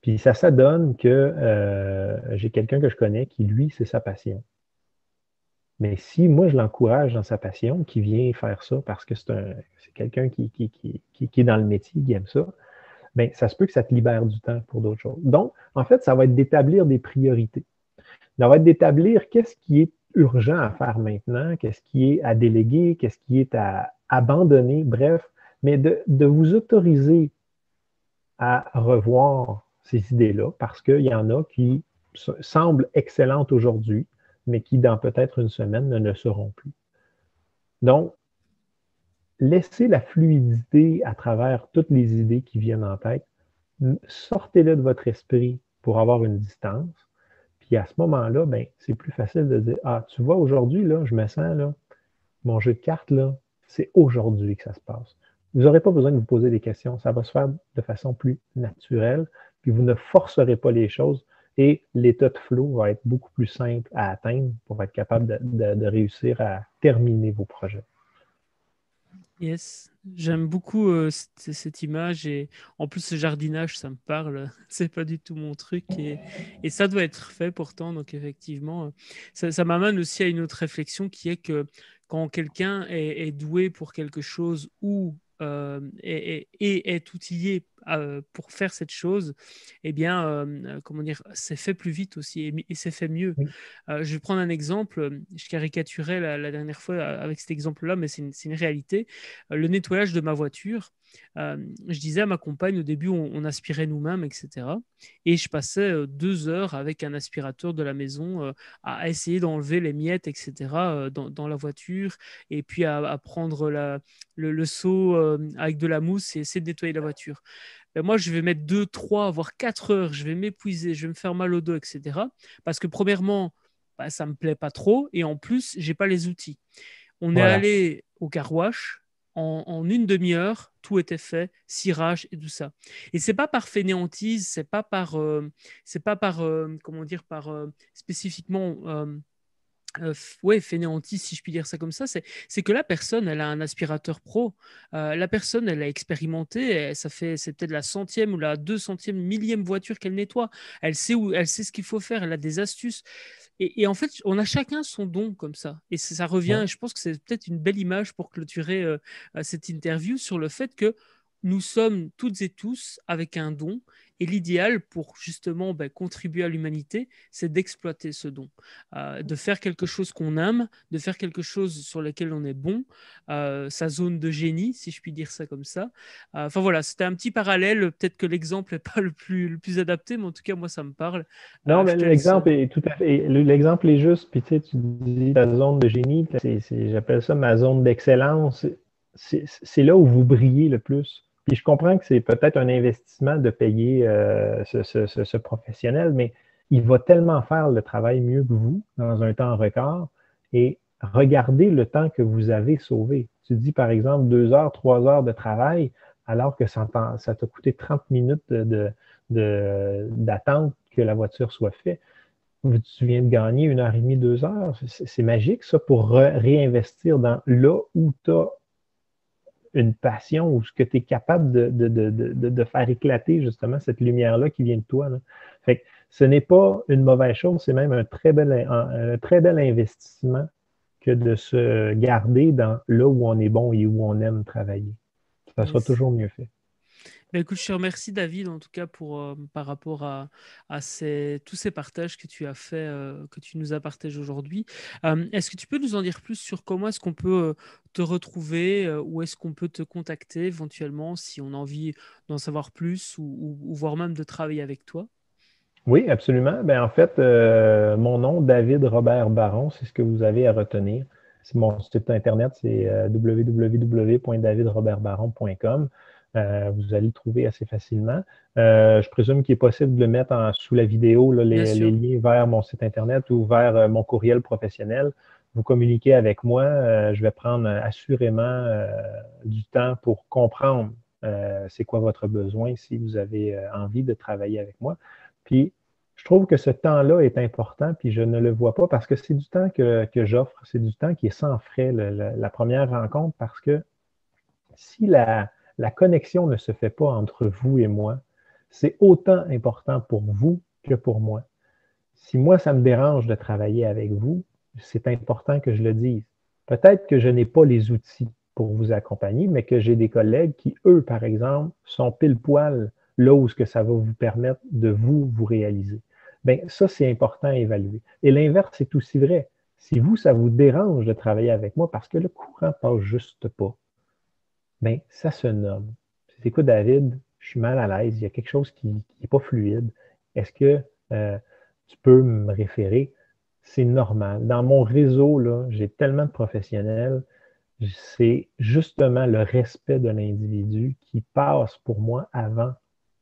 [SPEAKER 2] Puis ça donne que j'ai quelqu'un que je connais qui, lui, c'est sa passion. Mais si moi, je l'encourage dans sa passion, qui vient faire ça parce que c'est quelqu'un qui est dans le métier, qui aime ça, ça se peut que ça te libère du temps pour d'autres choses. Donc, en fait, ça va être d'établir des priorités. Ça va être d'établir qu'est-ce qui est urgent à faire maintenant, qu'est-ce qui est à déléguer, qu'est-ce qui est à abandonner, bref, mais de vous autoriser à revoir ces idées-là parce qu'il y en a qui semblent excellentes aujourd'hui, mais qui, dans peut-être une semaine, ne le seront plus. Donc, laissez la fluidité à travers toutes les idées qui viennent en tête. Sortez-le de votre esprit pour avoir une distance. Puis à ce moment-là, c'est plus facile de dire, ah, tu vois, aujourd'hui, là, je me sens, là, mon jeu de cartes, là, c'est aujourd'hui que ça se passe. Vous n'aurez pas besoin de vous poser des questions. Ça va se faire de façon plus naturelle. Puis vous ne forcerez pas les choses. Et l'état de flow va être beaucoup plus simple à atteindre pour être capable de réussir à terminer vos projets.
[SPEAKER 1] Yes, j'aime beaucoup cette image et en plus ce jardinage, ça me parle. C'est pas du tout mon truc et ça doit être fait pourtant. Donc effectivement, ça m'amène aussi à une autre réflexion qui est que quand quelqu'un est doué pour quelque chose ou est outillé pour faire cette chose, eh bien, comment dire, c'est fait plus vite aussi et c'est fait mieux.
[SPEAKER 2] Oui.
[SPEAKER 1] Je vais prendre un exemple. Je caricaturais la dernière fois avec cet exemple-là, mais c'est une réalité. Le nettoyage de ma voiture. Je disais à ma compagne, au début, on aspirait nous-mêmes, etc. Et je passais 2 heures avec un aspirateur de la maison à essayer d'enlever les miettes, etc. Dans la voiture, et puis à prendre le seau avec de la mousse et essayer de nettoyer la voiture. Moi, je vais mettre 2, 3, voire 4 heures, je vais m'épuiser, je vais me faire mal au dos, etc. Parce que premièrement, ça ne me plaît pas trop, et en plus, je n'ai pas les outils. On est allé au car wash, en une demi-heure, tout était fait, cirage et tout ça. Et c'est pas par fainéantise, c'est pas par comment dire, par spécifiquement fainéantise, si je puis dire ça comme ça, c'est que la personne, elle a un aspirateur pro. La personne, elle a expérimenté, c'est peut-être la centième ou la 200e, millième voiture qu'elle nettoie. Elle sait ce qu'il faut faire, elle a des astuces. Et en fait, on a chacun son don comme ça. Et ça revient,
[SPEAKER 2] Ouais.
[SPEAKER 1] je pense que c'est peut-être une belle image pour clôturer cette interview sur le fait que nous sommes toutes et tous avec un don. Et l'idéal pour justement contribuer à l'humanité, c'est d'exploiter ce don, de faire quelque chose qu'on aime, de faire quelque chose sur lequel on est bon, sa zone de génie, si je puis dire ça comme ça. Enfin voilà, c'était un petit parallèle. Peut-être que l'exemple n'est pas le plus adapté, mais en tout cas, moi, ça me parle.
[SPEAKER 2] Non,
[SPEAKER 1] Je
[SPEAKER 2] mais
[SPEAKER 1] te laisse.
[SPEAKER 2] l'exemple est tout à fait. L'exemple est juste. Puis tu sais, tu dis ta zone de génie, j'appelle ça ma zone d'excellence. C'est là où vous brillez le plus. Puis je comprends que c'est peut-être un investissement de payer ce professionnel, mais il va tellement faire le travail mieux que vous dans un temps record. Et regardez le temps que vous avez sauvé. Tu dis par exemple 2 heures, 3 heures de travail, alors que ça t'a coûté 30 minutes d'attente que la voiture soit faite. Tu viens de gagner 1 heure et demie, 2 heures. C'est magique, ça, pour réinvestir dans là où tu as une passion, ou ce que tu es capable de faire éclater justement cette lumière-là qui vient de toi. Là. Fait que ce n'est pas une mauvaise chose, c'est même un très bel investissement que de se garder dans là où on est bon et où on aime travailler. Ça sera
[SPEAKER 1] Yes.
[SPEAKER 2] toujours mieux fait.
[SPEAKER 1] Ben, écoute, je te remercie David en tout cas pour par rapport à tous ces partages que tu as fait, que tu nous as partagés aujourd'hui. Est-ce que tu peux nous en dire plus sur comment est-ce qu'on peut te retrouver, ou est-ce qu'on peut te contacter éventuellement si on a envie d'en savoir plus ou voire même de travailler avec toi?
[SPEAKER 2] Oui, absolument. Ben, en fait, mon nom, David Robert Baron, c'est ce que vous avez à retenir. C'est mon site internet, c'est www.davidrobertbaron.com. Vous allez le trouver assez facilement. Je présume qu'il est possible de le mettre sous la vidéo, là,
[SPEAKER 1] Bien
[SPEAKER 2] les
[SPEAKER 1] sûr.
[SPEAKER 2] liens vers mon site internet ou vers mon courriel professionnel. Vous communiquez avec moi. Je vais prendre assurément du temps pour comprendre c'est quoi votre besoin si vous avez envie de travailler avec moi. Puis, je trouve que ce temps-là est important, puis je ne le vois pas parce que c'est du temps que j'offre, c'est du temps qui est sans frais, la première rencontre, parce que si la connexion ne se fait pas entre vous et moi, c'est autant important pour vous que pour moi. Si moi, ça me dérange de travailler avec vous, c'est important que je le dise. Peut-être que je n'ai pas les outils pour vous accompagner, mais que j'ai des collègues qui, eux, par exemple, sont pile poil là où ce que ça va vous permettre de vous réaliser. Bien, ça, c'est important à évaluer. Et l'inverse est aussi vrai. Si vous, ça vous dérange de travailler avec moi parce que le courant passe juste pas, bien, ça se nomme. C'est quoi, David? Je suis mal à l'aise. Il y a quelque chose qui n'est pas fluide. Est-ce que tu peux me référer? C'est normal. Dans mon réseau, là, j'ai tellement de professionnels. C'est justement le respect de l'individu qui passe pour moi avant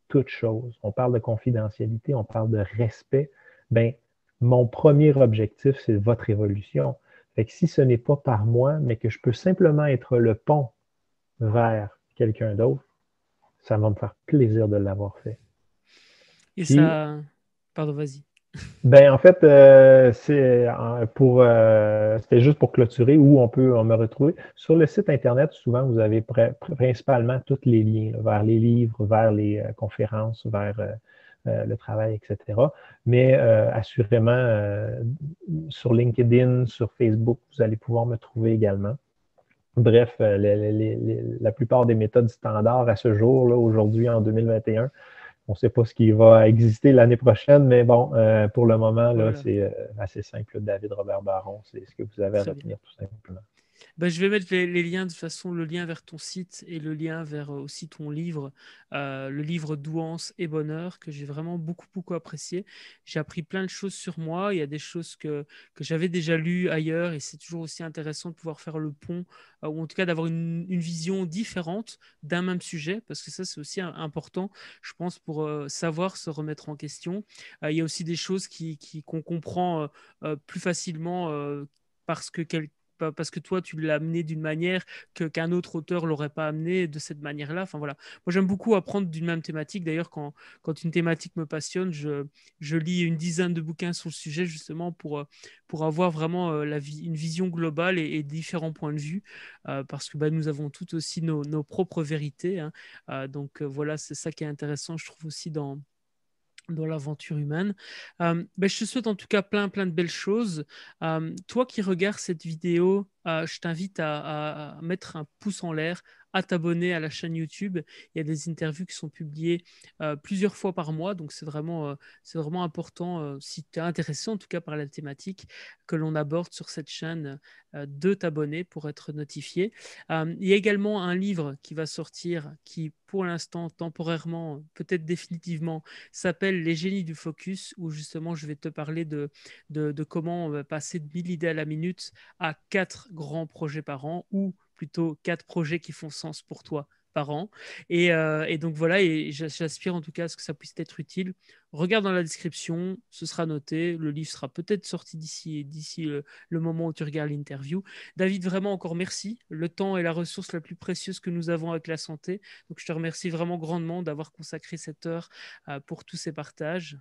[SPEAKER 2] toute chose. On parle de confidentialité, on parle de respect. Ben, mon premier objectif, c'est votre évolution. Fait que si ce n'est pas par moi, mais que je peux simplement être le pont vers quelqu'un d'autre, ça va me faire plaisir de l'avoir fait.
[SPEAKER 1] Et
[SPEAKER 2] Puis,
[SPEAKER 1] ça. Pardon, vas-y.
[SPEAKER 2] ben en fait, c'était juste pour clôturer où on peut me retrouver. Sur le site Internet, souvent, vous avez principalement tous les liens là, vers les livres, vers les conférences, vers le travail, etc. Mais assurément, sur LinkedIn, sur Facebook, vous allez pouvoir me trouver également. Bref, la plupart des méthodes standards à ce jour, là, aujourd'hui, en 2021, on ne sait pas ce qui va exister l'année prochaine, mais bon, pour le moment, là,
[SPEAKER 1] Voilà,
[SPEAKER 2] c'est assez simple. David Robert Baron, c'est ce que vous avez à
[SPEAKER 1] très bien.
[SPEAKER 2] retenir tout simplement.
[SPEAKER 1] Ben, je vais mettre les liens de toute façon, le lien vers ton site et le lien vers aussi ton livre, le livre Douance et Bonheur, que j'ai vraiment beaucoup, beaucoup apprécié. J'ai appris plein de choses sur moi. Il y a des choses que j'avais déjà lues ailleurs et c'est toujours aussi intéressant de pouvoir faire le pont, ou en tout cas d'avoir une vision différente d'un même sujet, parce que ça, c'est aussi important, je pense, pour savoir se remettre en question. Il y a aussi des choses qu'on comprend plus facilement parce que parce que toi, tu l'as amené d'une manière qu'un autre auteur l'aurait pas amené de cette manière-là. Enfin voilà. Moi, j'aime beaucoup apprendre d'une même thématique. D'ailleurs, quand une thématique me passionne, je lis une dizaine de bouquins sur le sujet justement pour avoir vraiment une vision globale et différents points de vue, parce que bah, nous avons toutes aussi nos propres vérités, hein. Donc voilà, c'est ça qui est intéressant, je trouve aussi dans l'aventure humaine. Je te souhaite en tout cas plein de belles choses. Toi qui regardes cette vidéo, je t'invite à mettre un pouce en l'air, à t'abonner à la chaîne YouTube. Il y a des interviews qui sont publiées plusieurs fois par mois, donc c'est vraiment important, si tu es intéressé en tout cas par la thématique que l'on aborde sur cette chaîne, de t'abonner pour être notifié. Il y a également un livre qui va sortir qui, pour l'instant, temporairement, peut-être définitivement, s'appelle Les génies du focus, où justement je vais te parler de comment on va passer de 1000 idées à la minute à 4 grands projets par an, ou plutôt 4 projets qui font sens pour toi par an. Et donc voilà, et j'aspire en tout cas à ce que ça puisse être utile. Regarde dans la description, ce sera noté. Le livre sera peut-être sorti d'ici le moment où tu regardes l'interview. David, vraiment encore merci. Le temps est la ressource la plus précieuse que nous avons avec la santé. Donc je te remercie vraiment grandement d'avoir consacré cette heure pour tous ces partages.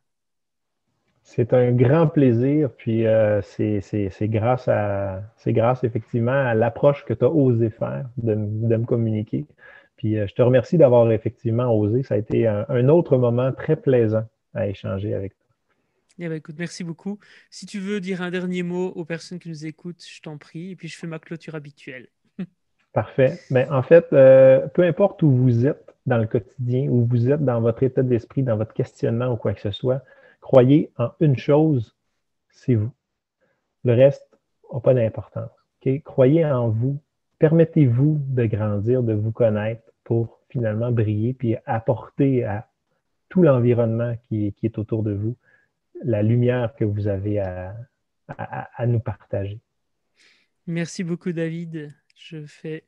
[SPEAKER 2] C'est un grand plaisir, puis c'est grâce effectivement à l'approche que tu as osé faire de me communiquer. Puis je te remercie d'avoir effectivement osé. Ça a été un autre moment très plaisant à échanger avec toi.
[SPEAKER 1] Eh ben, écoute, merci beaucoup. Si tu veux dire un dernier mot aux personnes qui nous écoutent, je t'en prie. Et puis je fais ma clôture habituelle.
[SPEAKER 2] Parfait. Ben, en fait, peu importe où vous êtes dans le quotidien, où vous êtes dans votre état d'esprit, dans votre questionnement ou quoi que ce soit, croyez en une chose, c'est vous. Le reste n'a pas d'importance. Okay? Croyez en vous. Permettez-vous de grandir, de vous connaître pour finalement briller puis apporter à tout l'environnement qui est autour de vous la lumière que vous avez à nous partager.
[SPEAKER 1] Merci beaucoup, David. Je fais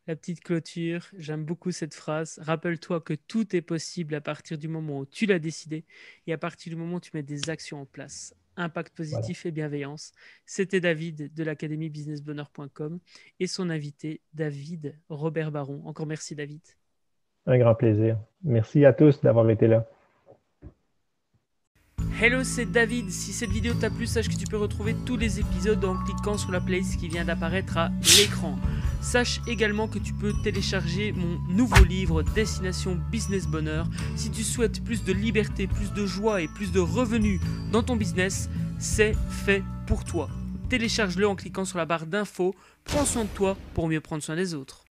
[SPEAKER 1] la petite clôture. J'aime beaucoup cette phrase. Rappelle-toi que tout est possible à partir du moment où tu l'as décidé et à partir du moment où tu mets des actions en place. Impact
[SPEAKER 2] Voilà.
[SPEAKER 1] positif et bienveillance. C'était David de l'Académie businessbonheur.com et son invité, David Robert Baron. Encore merci, David.
[SPEAKER 2] Un grand plaisir. Merci à tous d'avoir été là.
[SPEAKER 1] Hello, c'est David. Si cette vidéo t'a plu, sache que tu peux retrouver tous les épisodes en cliquant sur la playlist qui vient d'apparaître à l'écran. Sache également que tu peux télécharger mon nouveau livre Destination Business Bonheur. Si tu souhaites plus de liberté, plus de joie et plus de revenus dans ton business, c'est fait pour toi. Télécharge-le en cliquant sur la barre d'infos. Prends soin de toi pour mieux prendre soin des autres.